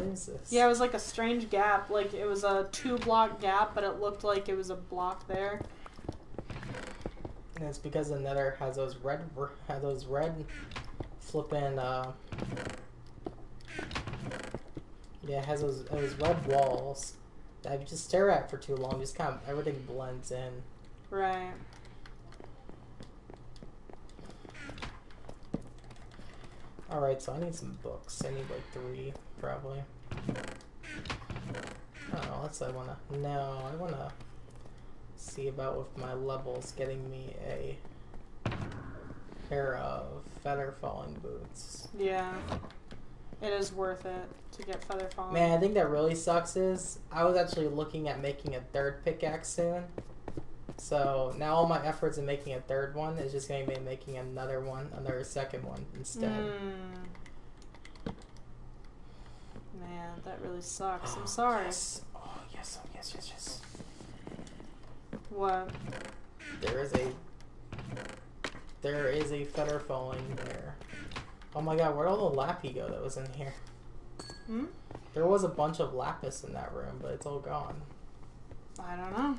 is this? Yeah, it was like a strange gap. Like, it was a 2-block gap, but it looked like it was a block there. And it's because the Nether has those red flipping, yeah, it has those red walls that if you just stare at for too long, just kind of everything blends in. Right. Alright, so I need some books. I need like 3, probably. I don't know, I wanna see about with my levels getting me a pair of feather falling boots. Yeah. It is worth it to get feather falling. Man, I think that really sucks is I was actually looking at making a 3rd pickaxe soon. So now all my efforts in making a 3rd one is just going to be making another 2nd one instead. Man, that really sucks. I'm sorry. Yes. Oh, yes, oh, yes. What? There is a feather falling there. Oh my god, where'd all the lappy go that was in here? There was a bunch of lapis in that room, but it's all gone. I don't know.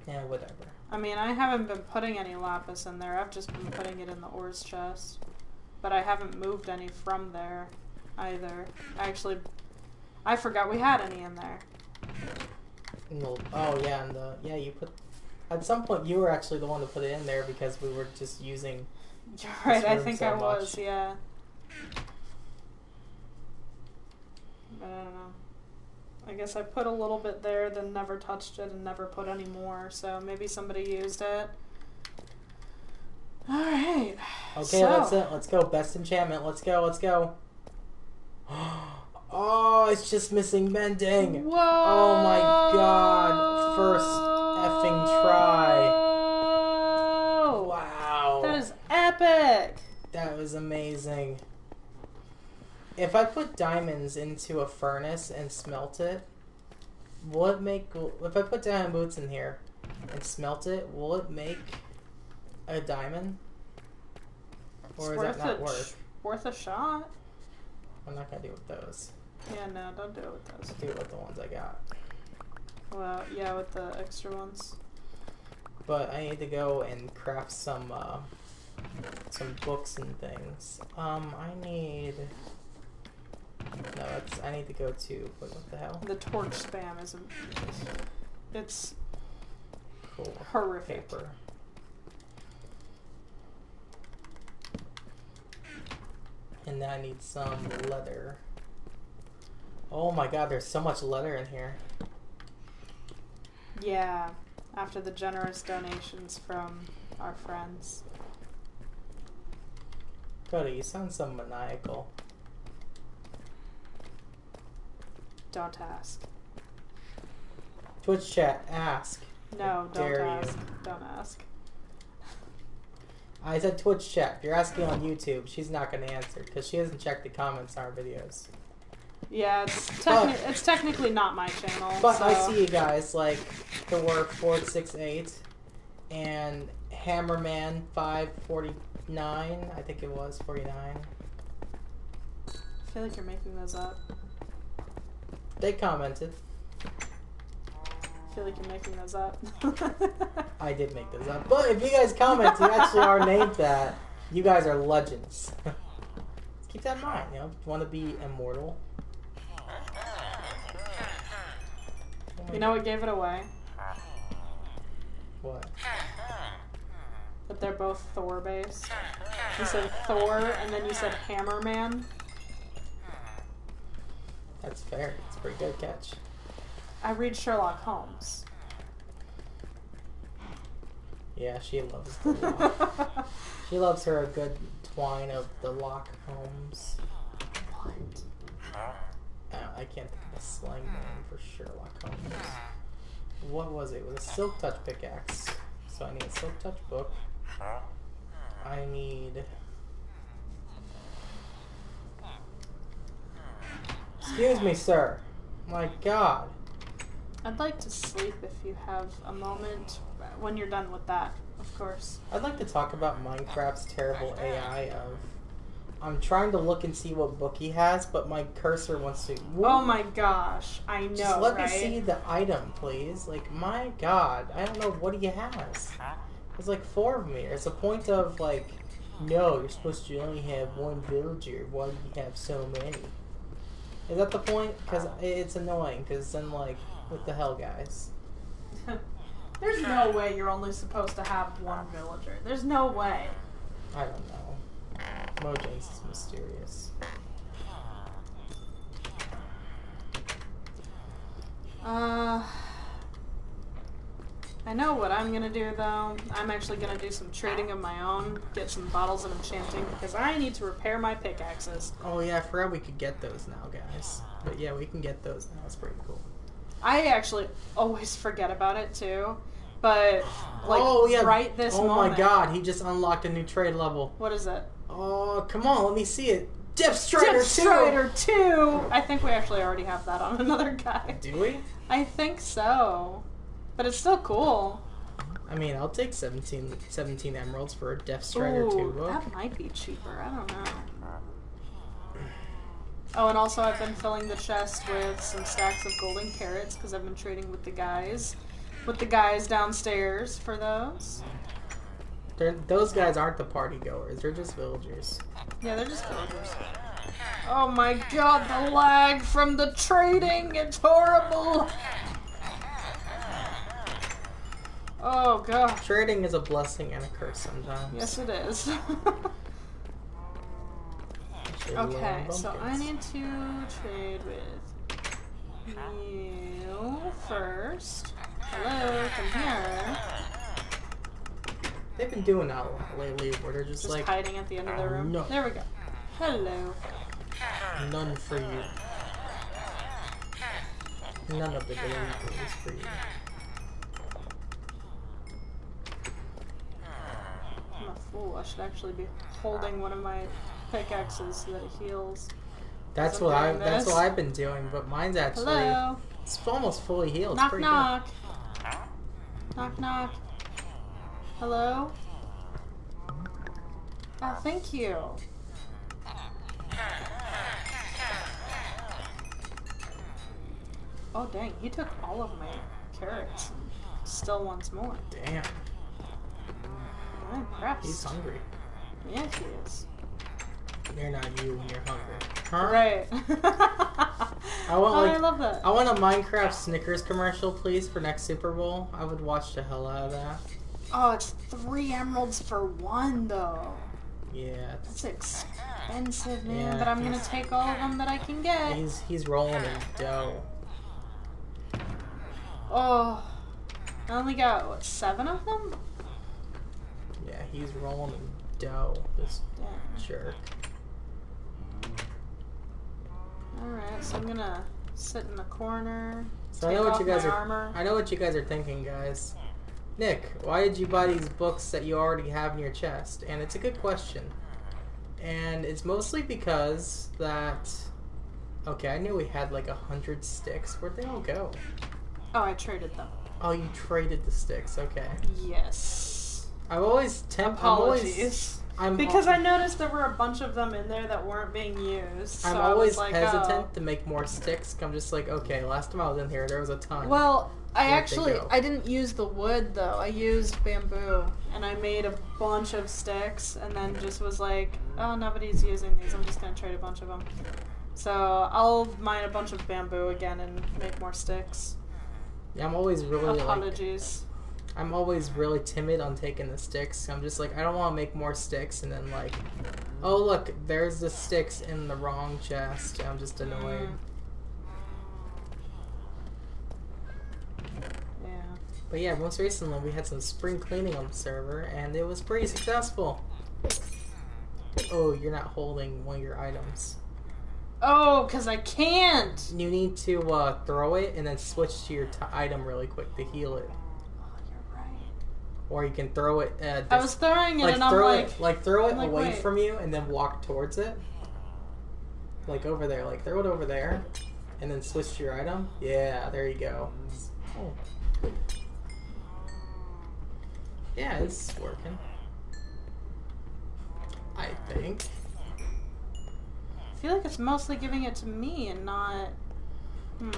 Yeah, whatever. I mean, I haven't been putting any lapis in there. I've just been putting it in the ores chest. But I haven't moved any from there either. I forgot we had any in there. Oh yeah, you put. At some point, you were actually the one to put it in there because we were just using. You're right. I think I was. Yeah. But I don't know. I guess I put a little bit there, then never touched it and never put any more. So maybe somebody used it. All right. Okay, that's it. Let's go. Best enchantment. Let's go. Oh, it's just missing mending. Whoa! Oh my god. First effing try. Wow. That is epic. That was amazing. If I put diamonds into a furnace and smelt it, will it make... If I put diamond boots in here and smelt it, will it make a diamond? Or is that not worth? Worth a shot. I'm not going to do with those. Yeah, no, don't do it with Let's those. do it with the ones I got. Well, yeah, with the extra ones. But I need to go and craft some books and things. I need... No, I need to go to... What the hell? The torch spam isn't... It's Cool. horrific. Paper. And then I need some leather. Oh my god, there's so much leather in here. Yeah, after the generous donations from our friends. Cody, you sound so maniacal. Don't ask. Twitch chat, ask. No, don't Dare ask. you. Don't ask. I said Twitch chat. If you're asking on YouTube, she's not going to answer because she hasn't checked the comments on our videos. Yeah, it's technically not my channel. But so. I see you guys like Thor468 and Hammerman 549. I think it was 49. I feel like you're making those up. They commented. I feel like you're making those up. I did make those up. But if you guys comment, you actually are named that. You guys are legends. Keep that in mind, you know. If you want to be immortal. You know what gave it away? What? That they're both Thor based. You said Thor and then you said Hammerman. That's fair. It's a pretty good catch. I read Sherlock Holmes. Yeah, she loves the lock. She loves her a good twine of the lock Holmes. What? I can't think of a slang name for Sherlock Holmes. What was it? It was a Silk Touch pickaxe. So I need a Silk Touch book. I need... Excuse me, sir. My God. I'd like to sleep if you have a moment when you're done with that, of course. I'd like to talk about Minecraft's terrible AI of... I'm trying to look and see what book he has, but my cursor wants to... Oh my gosh, I know, Just let right? me see the item, please. Like, my God. I don't know what he has. There's like 4 of me. There's a point of, like, no, you're supposed to only have 1 villager. Why do you have so many? Is that the point? Because it's annoying, because then, like, what the hell, guys? There's no way you're only supposed to have 1 villager. There's no way. I don't know. Mojang's is mysterious. I know what I'm gonna do though. I'm actually gonna do some trading of my own, get some bottles of enchanting, because I need to repair my pickaxes. Oh yeah, I forgot we could get those now, guys. But yeah, we can get those now. It's pretty cool. I actually always forget about it too, but like right this oh moment. my God, he just unlocked a new trade level. What is it? Oh, come on, let me see it. Depth Strider 2! Depth Strider 2! I think we actually already have that on another guy. Do we? I think so. But it's still cool. I mean, I'll take 17 emeralds for a Depth Strider 2 book. That might be cheaper. I don't know. Oh, and also I've been filling the chest with some stacks of golden carrots because I've been trading with the guys. With the guys downstairs for those. Those guys aren't the party goers. They're just villagers. Yeah, they're just villagers. Oh my God, the lag from the trading! It's horrible! Oh God. Trading is a blessing and a curse sometimes. Yes, it is. Okay, so I need to trade with you first. Hello, come here. They've been doing that a lot lately where they're just like... hiding at the end of the room. No. There we go. Hello. None for you. None of the delivery is for you. I'm a fool. I should actually be holding one of my pickaxes so that it heals. That's what I've been doing, but mine's actually Hello. It's almost fully healed. Knock it's pretty knock. Knock knock. Hello? Oh, thank you. Oh dang, he took all of my carrots. Still wants more. Damn. I'm impressed. He's hungry. Yeah, he is. You're not you when you're hungry. Huh? Right. I want I love that. I want a Minecraft Snickers commercial, please, for next Super Bowl. I would watch the hell out of that. Oh, it's 3 emeralds for 1 though. Yeah. That's expensive, man. Yeah, but I'm gonna take all of them that I can get. He's rolling in dough. Oh, I only got what, 7 of them? Yeah, he's rolling in dough. This Damn. jerk. Alright, so I'm gonna sit in the corner. So I know what you guys armor. I know what you guys are thinking, guys. Nick, why did you buy these books that you already have in your chest? And it's a good question. And it's mostly because that... Okay, I knew we had like 100 sticks. Where'd they all go? Oh, I traded them. Oh, you traded the sticks. Okay. Yes. I've always Apologies. I'm because I noticed there were a bunch of them in there that weren't being used. So I'm I always was like, hesitant to make more sticks. I'm just like, okay, last time I was in here, there was a ton. Well, Where'd they go? I didn't use the wood though. I used bamboo, and I made a bunch of sticks, and then just was like, oh, nobody's using these. I'm just gonna trade a bunch of them. So I'll mine a bunch of bamboo again and make more sticks. Yeah, I'm always really Apologies. I'm always really timid on taking the sticks. I'm just like, I don't want to make more sticks, and then like, oh look, there's the sticks in the wrong chest. I'm just annoyed. Yeah. But yeah, most recently we had some spring cleaning on the server, and it was pretty successful. Oh, you're not holding one of your items. Oh, because I can't! You need to throw it and then switch to your item really quick to heal it. Oh, you're right. Or you can throw it... I was throwing it and I'm like... throw it I'm like, away wait. from you and then walk towards it. Like over there. Like throw it over there. And then switch to your item. Yeah, there you go. Oh. Yeah, it's working. I think. I feel like it's mostly giving it to me and not... I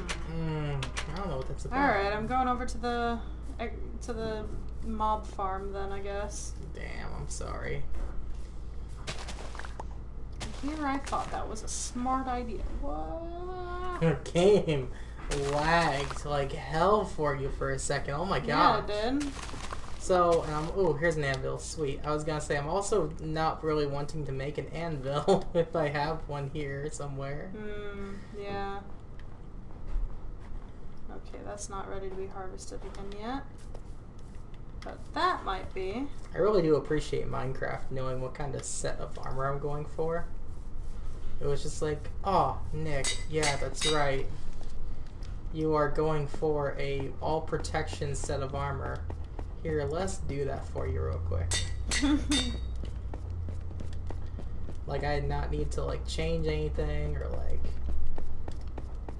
don't know what that's about. Alright, I'm going over to the mob farm then, I guess. Damn, I'm sorry. Here I thought that was a smart idea. What? Your game lagged like hell for you for a second. Oh my god. Yeah, it did. So, oh, here's an anvil. Sweet. I was gonna say, I'm also not really wanting to make an anvil if I have one here somewhere. Yeah. Okay, that's not ready to be harvested again yet. But that might be. I really do appreciate Minecraft knowing what kind of set of armor I'm going for. It was just like, oh, Nick, yeah, that's right. You are going for a all protection set of armor. Here, let's do that for you real quick. Like, I did not need to, like, change anything or, like,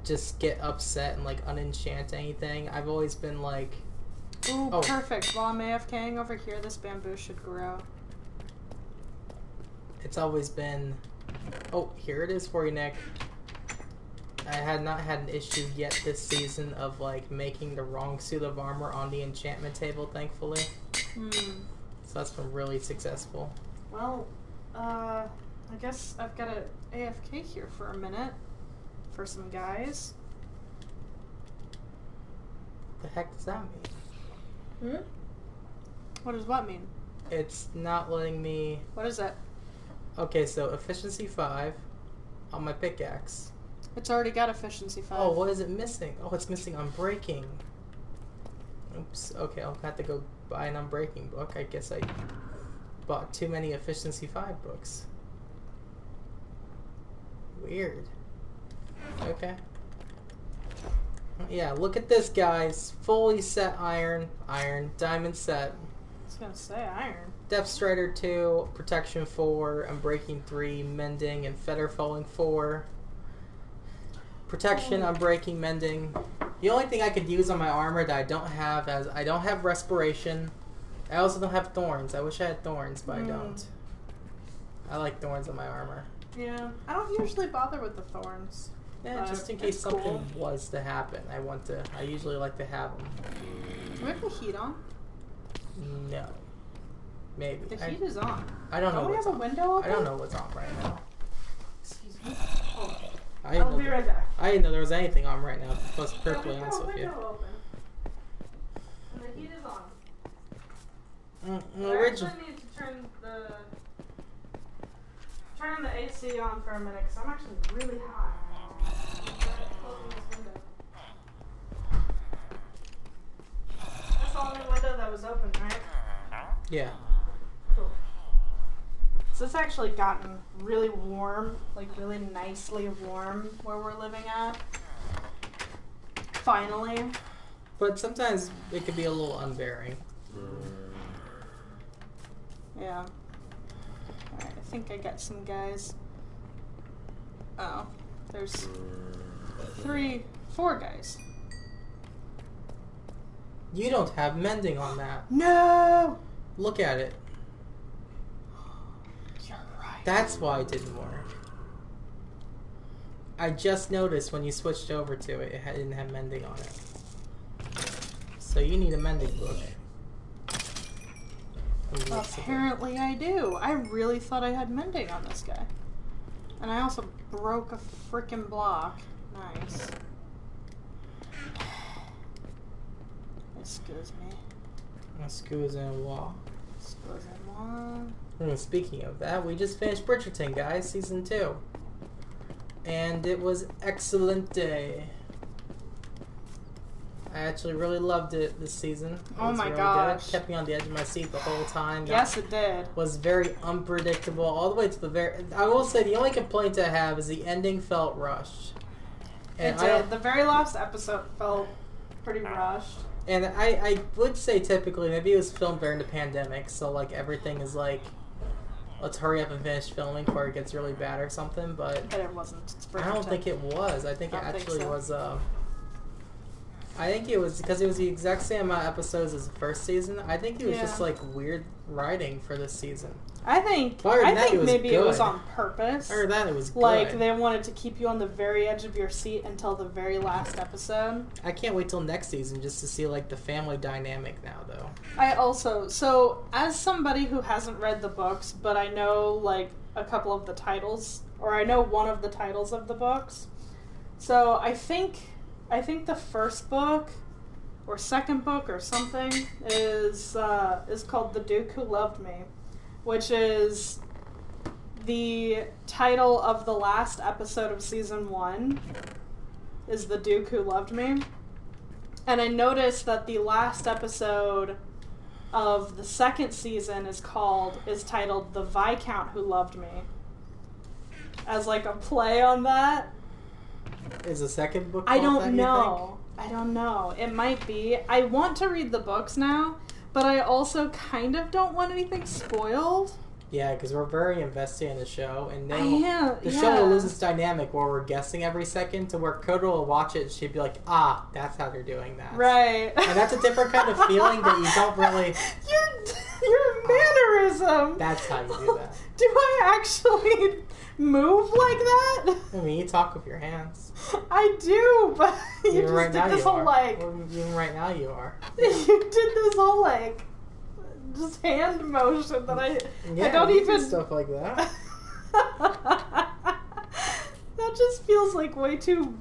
just get upset and, like, unenchant anything. I've always been, like... Ooh, perfect. While I'm AFKing over here, this bamboo should grow. It's always been... Oh, here it is for you, Nick. I had not had an issue yet this season of, like, making the wrong suit of armor on the enchantment table, thankfully. So that's been really successful. Well, I guess I've got to AFK here for a minute for some guys. The heck does that mean? What does what mean? It's not letting me... What is that? Okay, so efficiency 5 on my pickaxe. It's already got efficiency 5. Oh, what is it missing? Oh, it's missing unbreaking. Oops. Okay, I'll have to go buy an unbreaking book. I guess I bought too many efficiency 5 books. Weird. Okay. Yeah, look at this, guys. Fully set iron, diamond set. I was gonna say iron. Depth Strider 2, Protection 4, Unbreaking 3, Mending, and Feather Falling 4. Protection, Unbreaking, Mending. The only thing I could use on my armor that I don't have is I don't have Respiration. I also don't have Thorns. I wish I had Thorns, but I don't. I like Thorns on my armor. Yeah, I don't usually bother with the thorns. Yeah, just in case something was to happen. I usually like to have them. Do we have the heat on? No. Maybe. The heat is on. I don't know. Don't we have a window open? I don't know what's on right now. Excuse me. Oh. I'll be right back. I didn't know there was anything on right now. To be perfectly honest with you. Open. And the heat is on. I actually need to turn the AC on for a minute because I'm actually really hot. That's the only window that was open, right? Yeah. Cool. So it's actually gotten really warm, like really nicely warm where we're living at. Finally. But sometimes it can be a little unbearing. Yeah. Alright, I think I got some guys. Oh, there's 4 guys. You don't have mending on that. No! Look at it. You're right. That's why it didn't work. I just noticed when you switched over to it, it didn't have mending on it. So you need a mending book. Apparently I do. I really thought I had mending on this guy. And I also broke a freaking block. Nice. Excuse me. Excusez-moi. Excusez-moi. Speaking of that, we just finished Bridgerton, guys, season 2. And it was excellent day. I actually really loved it this season. Oh my really gosh. Good. It kept me on the edge of my seat the whole time. Yes, it did. Was very unpredictable all the way to the very... I will say the only complaint I have is the ending felt rushed. And it did. The very last episode felt pretty rushed. And I would say typically maybe it was filmed during the pandemic, so like everything is like, let's hurry up and finish filming before it gets really bad or something, but it wasn't. It's I don't think it was. I think it actually was... I think it was because it was the exact same amount of episodes as the first season. I think it was just like weird writing for this season. I think maybe it was on purpose. Or that it was good. Like they wanted to keep you on the very edge of your seat until the very last episode. I can't wait till next season just to see like the family dynamic now, though. So as somebody who hasn't read the books, but I know like a couple of the titles, or I know one of the titles of the books. So I think the first book or second book or something is called The Duke Who Loved Me, which is the title of the last episode of season 1 is The Duke Who Loved Me. And I noticed that the last episode of the second season is titled The Viscount Who Loved Me, as like a play on that. Is the second book I don't know. It might be. I want to read the books now, but I also kind of don't want anything spoiled. Yeah, because we're very invested in the show, and the show will lose its dynamic where we're guessing every second to where Coda will watch it and she'd be like, that's how they're doing that. Right. And that's a different kind of feeling that you don't really... Your mannerism! That's how you do that. Do I actually move like that? I mean, you talk with your hands. I do, but you even just right did this whole Even right now you are. You did this whole just hand motion that I don't even... stuff like that. That just feels like way too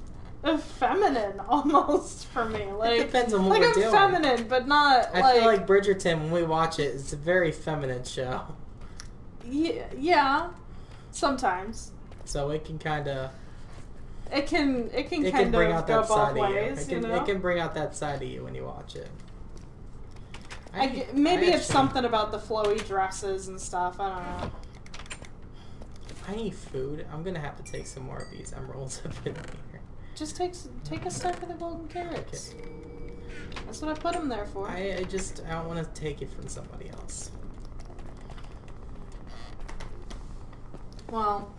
feminine almost for me. Like, it depends on what we're doing. Like I'm feminine, but not I feel like Bridgerton, when we watch it, it's a very feminine show. Yeah. Sometimes. So it can kind of... It can kind of go both ways, you know? It can bring out that side of you when you watch it. Maybe it's something about the flowy dresses and stuff. I don't know. I need food. I'm going to have to take some more of these emeralds up in here. Just take a stack of the golden carrots. Okay. That's what I put them there for. I don't want to take it from somebody else. Well,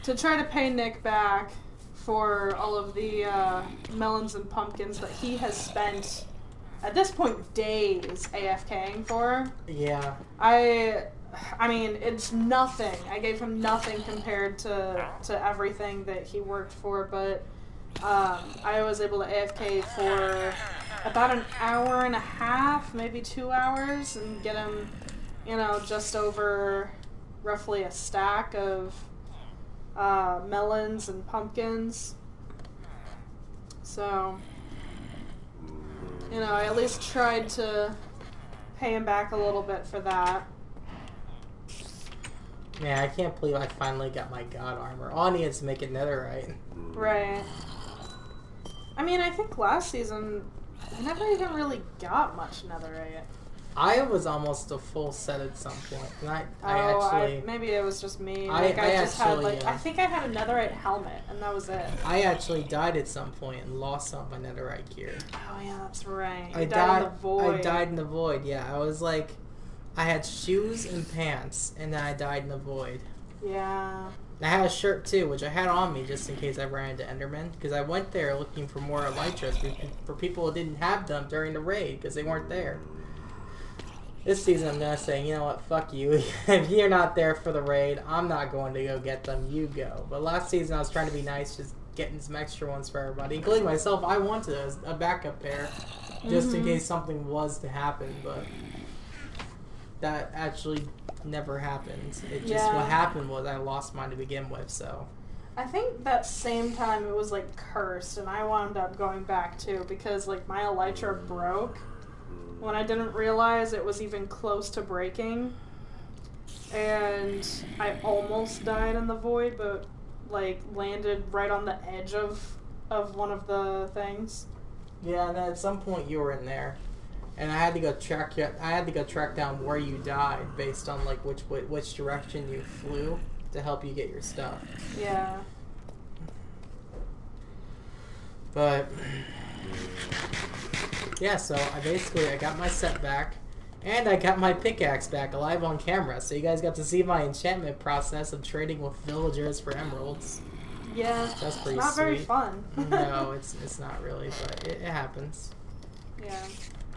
to try to pay Nick back for all of the melons and pumpkins that he has spent, at this point, days AFKing for. Yeah. I I mean, it's nothing. I gave him nothing compared to everything that he worked for, but I was able to AFK for about an hour and a half, maybe 2 hours, and get him, just over roughly a stack of melons and pumpkins. So, I at least tried to pay him back a little bit for that. Man, I can't believe I finally got my god armor. All I need is to make it netherite. Right. I mean, I think last season, I never even really got much netherite. I was almost a full set at some point. And I maybe it was just me. I think I had a netherite helmet, and that was it. I actually died at some point and lost some of my netherite gear. Oh yeah, that's right. I died in the void. I died in the void, yeah. I was like, I had shoes and pants, and then I died in the void. Yeah. I had a shirt too, which I had on me just in case I ran into Enderman, because I went there looking for more elytras for people who didn't have them during the raid, because they weren't there. This season I'm going to say, you know what, fuck you. If you're not there for the raid, I'm not going to go get them, you go. But last season I was trying to be nice, just getting some extra ones for everybody, including myself. I wanted a backup pair, just in case something was to happen, but that actually never happened. It just, what happened was I lost mine to begin with, so. I think that same time it was, like, cursed, and I wound up going back, too, because, like, my elytra broke when I didn't realize it was even close to breaking. And I almost died in the void, but, like, landed right on the edge of one of the things. Yeah, and at some point you were in there. And I had to go track down where you died based on like which direction you flew to help you get your stuff. Yeah. But yeah, so I got my set back, and I got my pickaxe back alive on camera. So you guys got to see my enchantment process of trading with villagers for emeralds. Yeah. That's pretty not sweet. Very fun. No, it's not really, but it happens. Yeah.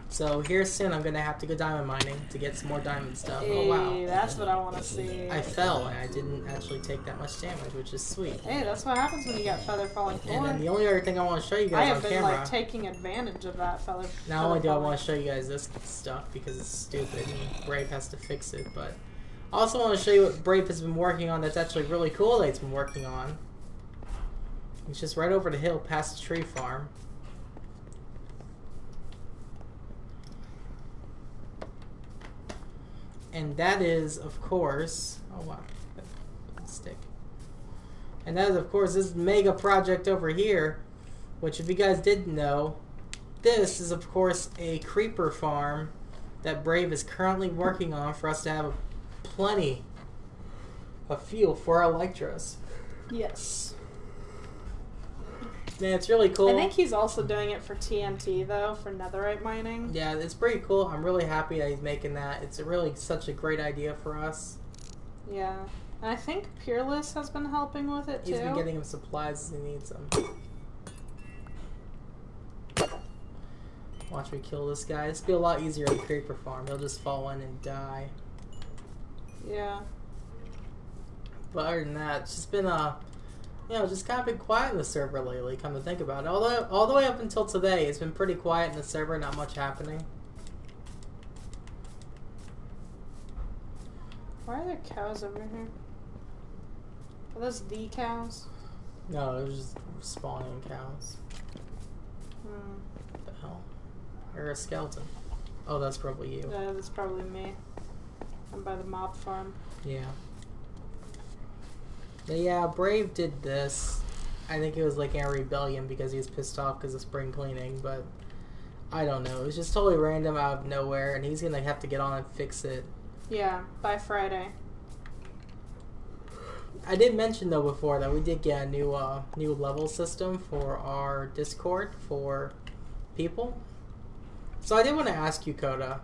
So here soon I'm gonna have to go diamond mining to get some more diamond stuff. Hey, oh wow. That's what I want to see. I fell and I didn't actually take that much damage, which is sweet. Hey, that's what happens when you get feather falling forward. And then the only other thing I want to show you guys on camera. I have been like taking advantage of that feather. Not only do I want to show you guys this stuff because it's stupid and Brave has to fix it, but I also want to show you what Brave has been working on that's actually really cool that he's been working on. It's just right over the hill past the tree farm. And that is, of course, oh wow, stick. And that is, of course, this mega project over here, which if you guys didn't know, this is, of course, a creeper farm that Brave is currently working on for us to have plenty of fuel for our elytras. Yes. Man, it's really cool. I think he's also doing it for TNT, though, for netherite mining. Yeah, it's pretty cool. I'm really happy that he's making that. It's really such a great idea for us. Yeah. And I think Peerless has been helping with it, too. He's been getting him supplies as he needs them. Watch me kill this guy. This will be a lot easier on the creeper farm. He'll just fall in and die. Yeah. But other than that, it's just been just kind of been quiet in the server lately, come to think about it. Although, all the way up until today, it's been pretty quiet in the server, not much happening. Why are there cows over here? Are those the cows? No, it was just spawning cows. What the hell? Or a skeleton. Oh, that's probably you. Yeah, that's probably me. I'm by the mob farm. Yeah. But yeah, Brave did this. I think it was like in a rebellion because he was pissed off because of spring cleaning, but I don't know. It was just totally random out of nowhere, and he's gonna have to get on and fix it. Yeah, by Friday. I did mention though before that we did get a new level system for our Discord for people. So I did want to ask you, Coda.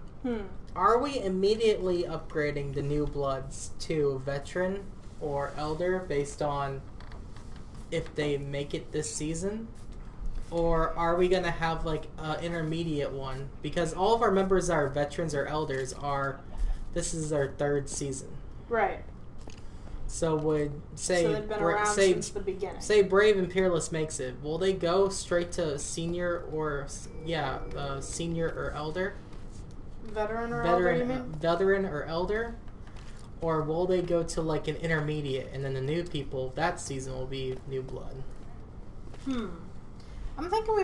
Are we immediately upgrading the new bloods to veteran or elder based on if they make it this season? Or are we going to have like an intermediate one? Because all of our members that are veterans or elders are this is their 3rd season. Right. So they've been around since the beginning. Say Brave and Peerless makes it. Will they go straight to senior or senior or elder? Veteran or elder, you mean? Veteran or elder? Or will they go to like an intermediate and then the new people that season will be new blood? I'm thinking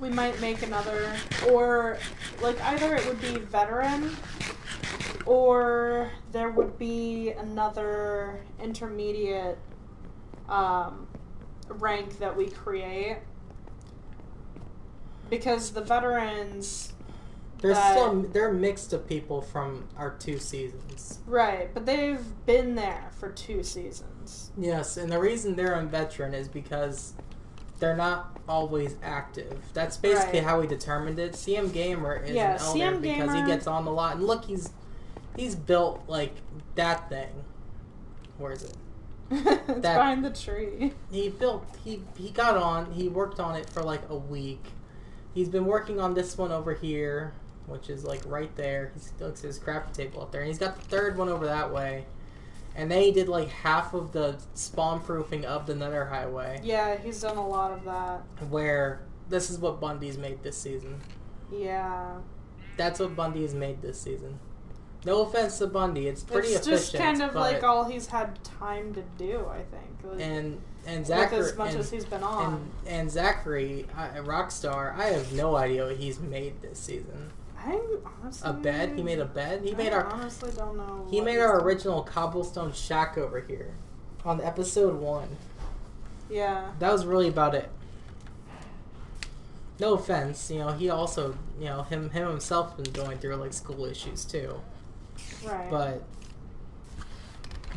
we might make another, or like either it would be veteran or there would be another intermediate rank that we create, because the veterans they're mixed of people from our 2 seasons. Right, but they've been there for 2 seasons. Yes, and the reason they're on veteran is because they're not always active. That's basically how we determined it. CM Gamer is an elder because he gets on a lot. And look, he's built like that thing. Where is it? It's behind the tree. He got on. He worked on it for like a week. He's been working on this one over here, which is like right there. He looks at his crafting table up there, and he's got the 3rd one over that way. And they did like half of the spawn proofing of the Nether Highway. Yeah, he's done a lot of that. Where this is what Bundy's made this season. Yeah. That's what Bundy has made this season. No offense to Bundy, it's pretty efficient. It's just kind of like all he's had time to do, I think. Like, and Zachary, with as much as he's been on. And Zachary, Rockstar, I have no idea what he's made this season. I honestly... A bed? He made a bed? I honestly don't know. He made our original cobblestone shack over here. On episode 1. Yeah. That was really about it. No offense, he also, him himself been going through like school issues too. Right. But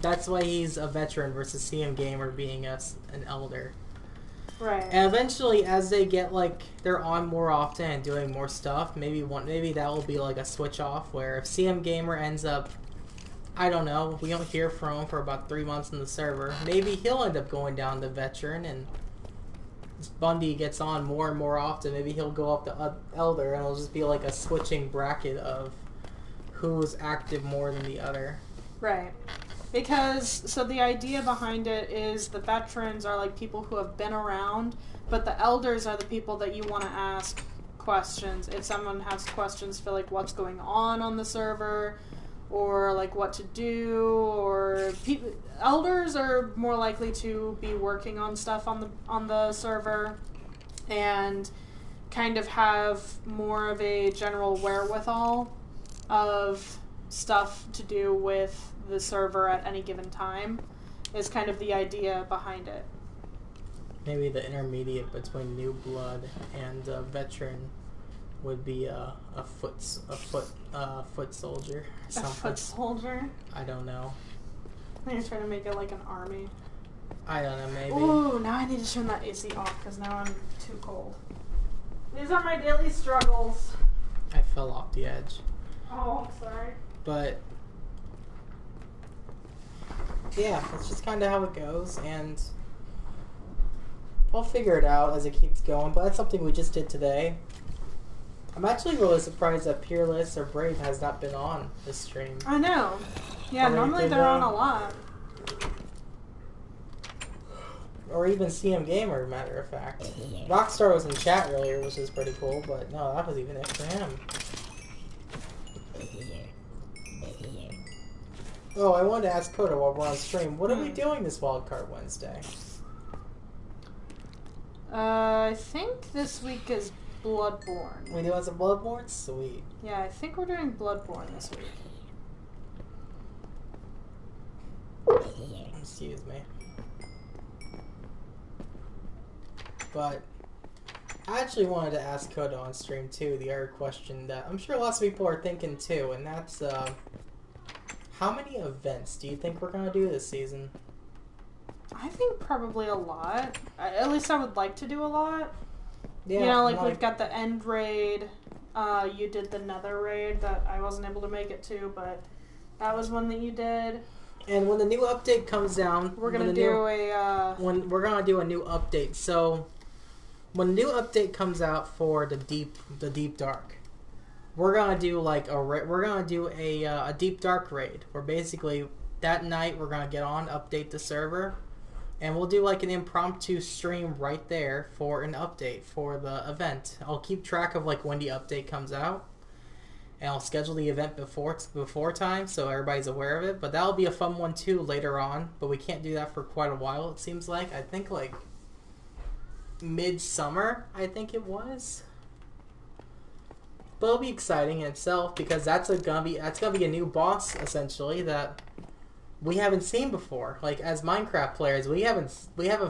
that's why he's a veteran versus CM Gamer being an elder. Right. And eventually, as they get they're on more often and doing more stuff, maybe that will be like a switch off where if CM Gamer ends up, I don't know, we don't hear from him for about 3 months in the server, maybe he'll end up going down to veteran, and Bundy gets on more and more often. Maybe he'll go up to elder, and it'll just be like a switching bracket of who's active more than the other. Right. So the idea behind it is the veterans are like people who have been around, but the elders are the people that you want to ask questions. If someone has questions for like what's going on the server, or like what to do, or elders are more likely to be working on stuff on the server and kind of have more of a general wherewithal of stuff to do with the server at any given time, is kind of the idea behind it. Maybe the intermediate between new blood and veteran would be a foot soldier. A foot soldier? I don't know. I think you're trying to make it like an army. I don't know, maybe. Ooh, now I need to turn that AC off because now I'm too cold. These are my daily struggles. I fell off the edge. Oh, sorry. But yeah, that's just kind of how it goes, and we'll figure it out as it keeps going. But that's something we just did today. I'm actually really surprised that Peerless or Brave has not been on this stream. I know. Yeah, normally they're on a lot. Or even CM Gamer, matter of fact. Rockstar was in chat earlier, which is pretty cool, but no, that was even it for him. Oh, I wanted to ask Coda while we're on stream, what are we doing this Wildcard Wednesday? I think this week is Bloodborne. We doing some Bloodborne? Sweet. Yeah, I think we're doing Bloodborne this week. Excuse me. But I actually wanted to ask Coda on stream too, the other question that I'm sure lots of people are thinking too, and that's how many events do you think we're going to do this season? I think probably a lot. At least I would like to do a lot. Yeah, you know, like we've got the end raid. You did the nether raid that I wasn't able to make it to, but that was one that you did. And when the new update comes down, we're gonna do when we're gonna do a new update. So when the new update comes out for the deep dark, we're gonna do like we're gonna do a deep dark raid where basically that night we're gonna get on, update the server, and we'll do like an impromptu stream right there for an update for the event. I'll keep track of like when the update comes out, and I'll schedule the event before time so everybody's aware of it. But that'll be a fun one too later on. But we can't do that for quite a while. It seems like I think like midsummer. I think it was. But it'll be exciting in itself because that's gonna be a new boss essentially that we haven't seen before. Like as Minecraft players, we haven't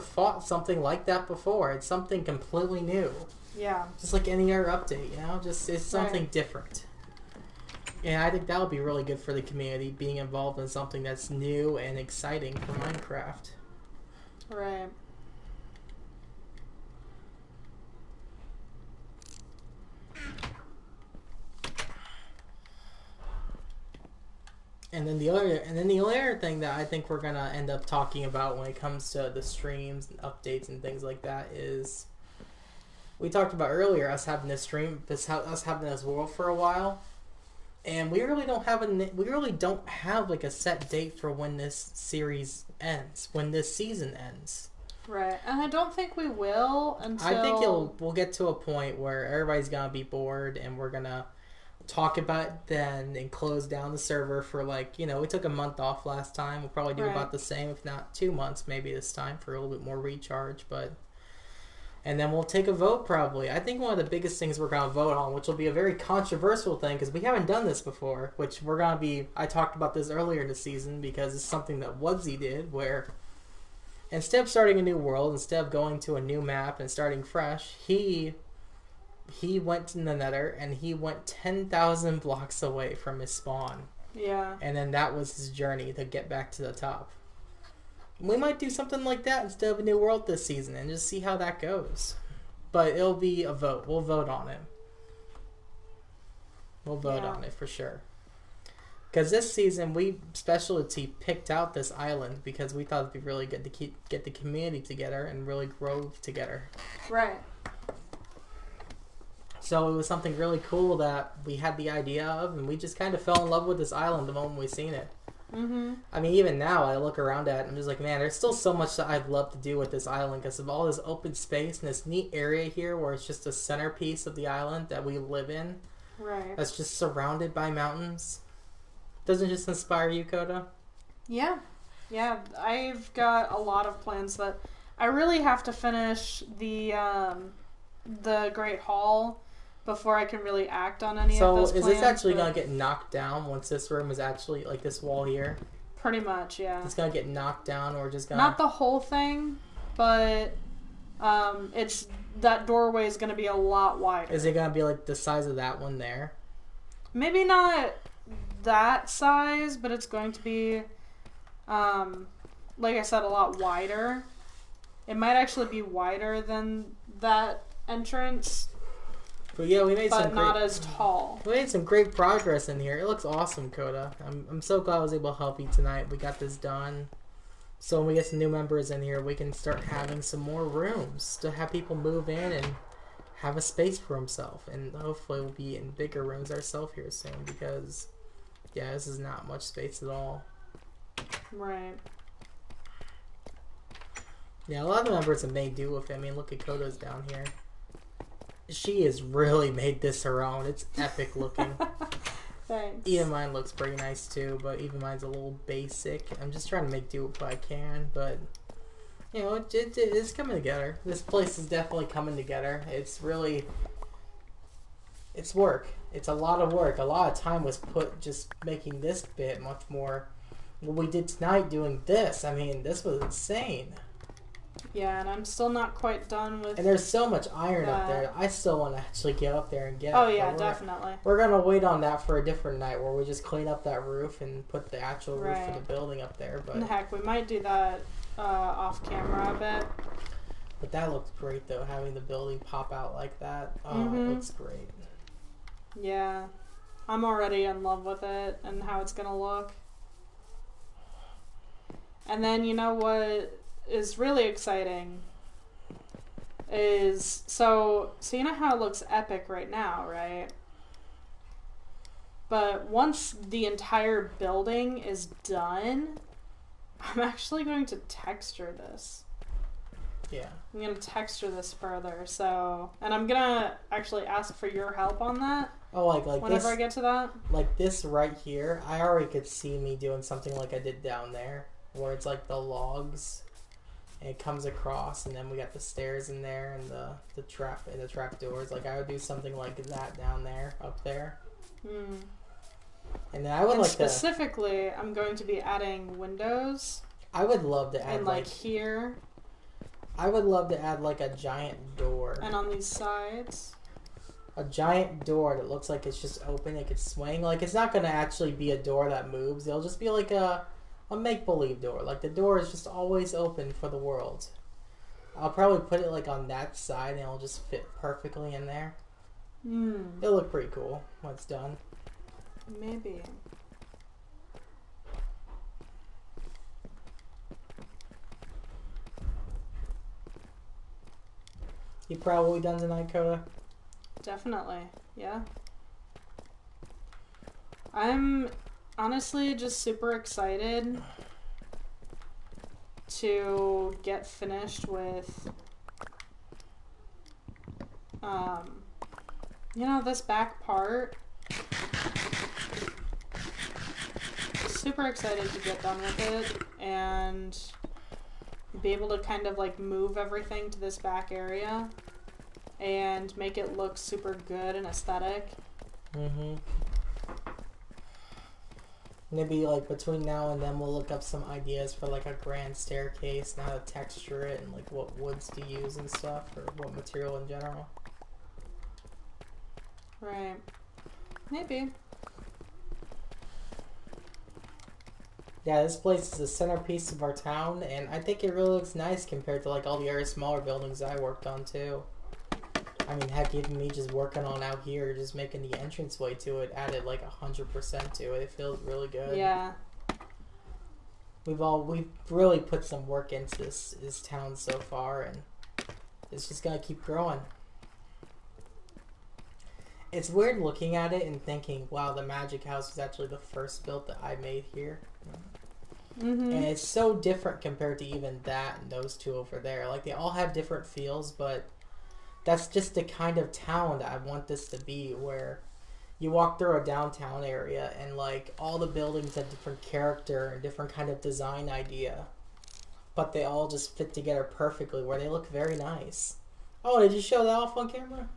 fought something like that before. It's something completely new. Yeah. Just like any other update, you know. Just it's something different. And I think that'll be really good for the community being involved in something that's new and exciting for Minecraft. Right. And then the other thing that I think we're gonna end up talking about when it comes to the streams and updates and things like that is we talked about earlier us having this us having this world for a while, and we really don't have like a set date for when this series ends, when this season ends. Right, and I don't think we will until I think we'll get to a point where everybody's gonna be bored and we're gonna talk about it then and close down the server for like, you know, we took a month off last time. We'll probably do about the same, if not 2 months maybe this time for a little bit more recharge. And then we'll take a vote probably. I think one of the biggest things we're going to vote on, which will be a very controversial thing because we haven't done this before, which we're going to be, I talked about this earlier in the season because it's something that Woodsy did where instead of starting a new world, instead of going to a new map and starting fresh, he went in the Nether and he went 10,000 blocks away from his spawn. Yeah. And then that was his journey to get back to the top. We might do something like that instead of a new world this season and just see how that goes. But it'll be a vote. We'll vote on it. We'll vote on it for sure. Because this season, we specialty picked out this island because we thought it'd be really good to get the community together and really grow together. Right. So it was something really cool that we had the idea of, and we just kind of fell in love with this island the moment we seen it. Mm-hmm. I mean, even now, I look around at it and I'm just like, man, there's still so much that I'd love to do with this island because of all this open space and this neat area here where it's just a centerpiece of the island that we live in. Right. That's just surrounded by mountains. Doesn't it just inspire you, Coda? Yeah. Yeah, I've got a lot of plans that I really have to finish the Great Hall before I can really act on any of those plans. So is this actually going to get knocked down once this room is actually, like this wall here? Pretty much, yeah. It's going to get knocked down or just going to... Not the whole thing, but it's that doorway is going to be a lot wider. Is it going to be like the size of that one there? Maybe not that size, but it's going to be, like I said, a lot wider. It might actually be wider than that entrance. But yeah, we made not as tall. We made some great progress in here. It looks awesome, Coda. I'm so glad I was able to help you tonight. We got this done. So when we get some new members in here, we can start having some more rooms to have people move in and have a space for themselves. And hopefully we'll be in bigger rooms ourselves here soon because, yeah, this is not much space at all. Right. Yeah, a lot of the members have made do with it. I mean, look at Coda's down here. She has really made this her own. It's epic looking. Thanks. Even mine looks pretty nice too, but even mine's a little basic. I'm just trying to make do with what I can, but you know, it's coming together. This place is definitely coming together. It's really, it's work. It's a lot of work. A lot of time was put just making this bit much more. What we did tonight doing this, I mean, this was insane. Yeah, and I'm still not quite done with... And there's so much iron up there. I still want to actually get up there and get it. Oh, yeah, definitely. We're going to wait on that for a different night where we just clean up that roof and put the actual roof for the building up there. But heck, we might do that off camera a bit. But that looks great, though, having the building pop out like that. Oh, it looks great. Yeah. I'm already in love with it and how it's going to look. And then, you know what is really exciting is so you know how it looks epic right now, right? But once the entire building is done, I'm actually going to texture this. Yeah. I'm going to texture this further. So, and I'm going to actually ask for your help on that. Oh, like whenever this, I get to that. Like this right here, I already could see me doing something like I did down there, where it's like the logs, and it comes across, and then we got the stairs in there, and the trap doors. Like I would do something like that down there, up there. Hmm. And then I would specifically, I'm going to be adding windows. I would love to add and like here. I would love to add like a giant door. And on these sides. A giant door that looks like it's just open. It could swing. Like it's not going to actually be a door that moves. It'll just be like a make-believe door. Like the door is just always open for the world. I'll probably put it like on that side and it'll just fit perfectly in there. It'll look pretty cool when it's done. Maybe. You probably done tonight, Coda? Definitely, yeah. I'm honestly just super excited to get finished with, this back part. Super excited to get done with it and be able to kind of like move everything to this back area and make it look super good and aesthetic. Maybe like between now and then we'll look up some ideas for like a grand staircase and how to texture it and like what woods to use and stuff, or what material in general. Right. Maybe. Yeah, this place is the centerpiece of our town, and I think it really looks nice compared to like all the other smaller buildings I worked on too. I mean, heck, even me just working on out here, just making the entranceway to it, added like 100% to it. It feels really good. Yeah. We've really put some work into this town so far, and it's just gonna keep growing. It's weird looking at it and thinking, wow, the Magic House was actually the first build that I made here. And it's so different compared to even that and those two over there. Like, they all have different feels, but that's just the kind of town that I want this to be, where you walk through a downtown area and, like, all the buildings have different character and different kind of design idea. But they all just fit together perfectly, where they look very nice. Oh, did you show that off on camera?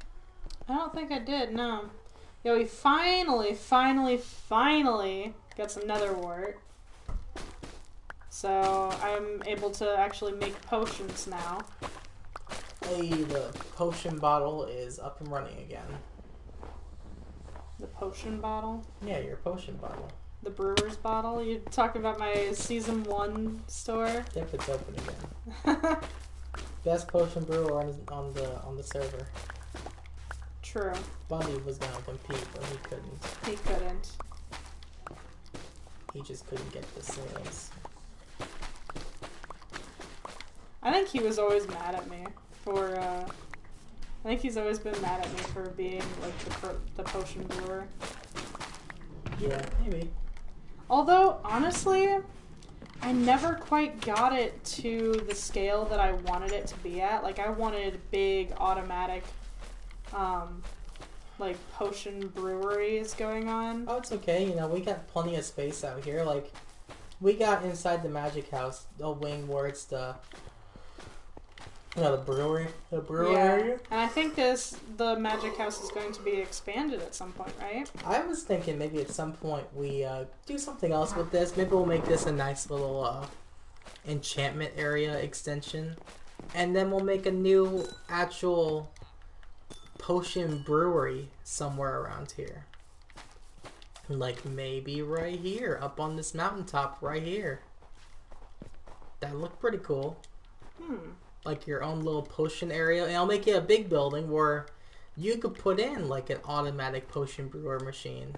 I don't think I did, no. Yeah, we finally got some nether wart. So I'm able to actually make potions now. Hey, the potion bottle is up and running again. The potion bottle? Yeah, your potion bottle. The brewer's bottle? You talking about my season 1 store? Yep, it's open again. Best potion brewer on the server. True. Bundy was gonna compete, but he couldn't. He couldn't. He just couldn't get the sales. I think he was always mad at me for, I think he's always been mad at me for being, like, the potion brewer. Yeah, maybe. Although, honestly, I never quite got it to the scale that I wanted it to be at. Like, I wanted big, automatic, like, potion breweries going on. Oh, it's okay. You know, we got plenty of space out here. Like, we got inside the Magic House, a wing where it's the brewery area. And I think the Magic House is going to be expanded at some point, right? I was thinking maybe at some point we do something else with this. Maybe we'll make this a nice little enchantment area extension, and then we'll make a new actual potion brewery somewhere around here. Like maybe right here, up on this mountaintop right here. That looked pretty cool. Like your own little potion area. And I'll make it a big building where you could put in like an automatic potion brewer machine.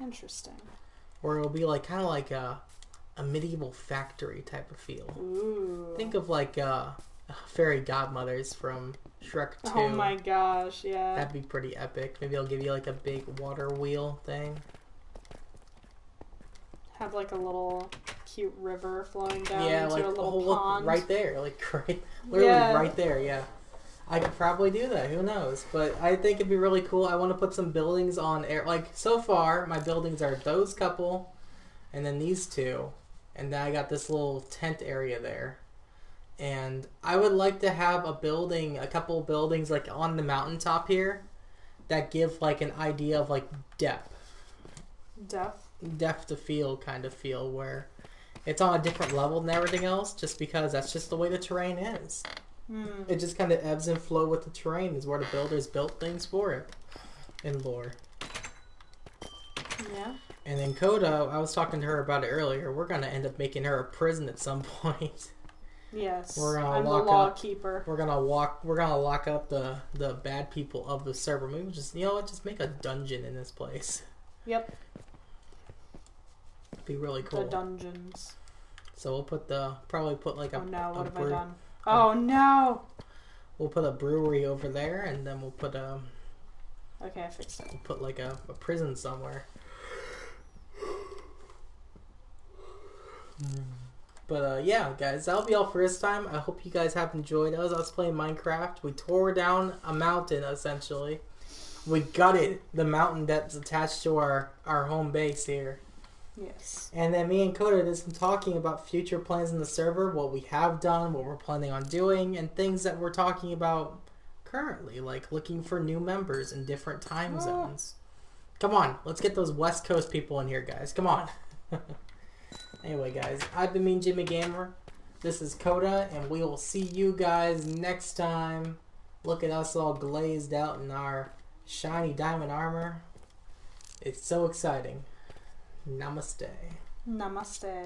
Interesting. Or it'll be like kind of like a medieval factory type of feel. Ooh. Think of like fairy godmothers from Shrek 2. Oh my gosh, yeah. That'd be pretty epic. Maybe I'll give you like a big water wheel thing. have like a little cute river flowing down Yeah, into like a little look, pond. right there, like literally Yeah. right there. Yeah, I could probably do that. Who knows? But I think it'd be really cool. I want to put some buildings on air. Like so far, my buildings are those couple, and then these two, and then I got this little tent area there. And I would like to have a couple of buildings like on the mountaintop here, that give like an idea of like depth to feel kind of feel where it's on a different level than everything else, just because that's just the way the terrain is. It just kind of ebbs and flow with the terrain is where the builders built things for it in lore. Yeah. And then Kodo, I was talking to her about it earlier, we're gonna end up making her a prison at some point. Yes. I'm the law keeper. We're gonna lock up the bad people of the server. Maybe just just make a dungeon in this place. Yep. Be really cool. The dungeons. So we'll probably put like a. Oh no! What have brew, I done? Oh no! We'll put a brewery over there, and then we'll put a. Okay, I fixed it. We'll put like a prison somewhere. But yeah, guys, that'll be all for this time. I hope you guys have enjoyed us playing Minecraft. We tore down a mountain, essentially. We gutted the mountain that's attached to our home base here. Yes. And then me and Coda did some talking about future plans in the server, what we have done, what we're planning on doing, and things that we're talking about currently, like looking for new members in different time zones. Come on, let's get those West Coast people in here, guys. Come on. Anyway, guys, I've been Mean Jimmy Gamer. This is Coda, and we will see you guys next time. Look at us all glazed out in our shiny diamond armor. It's so exciting. Namaste. Namaste.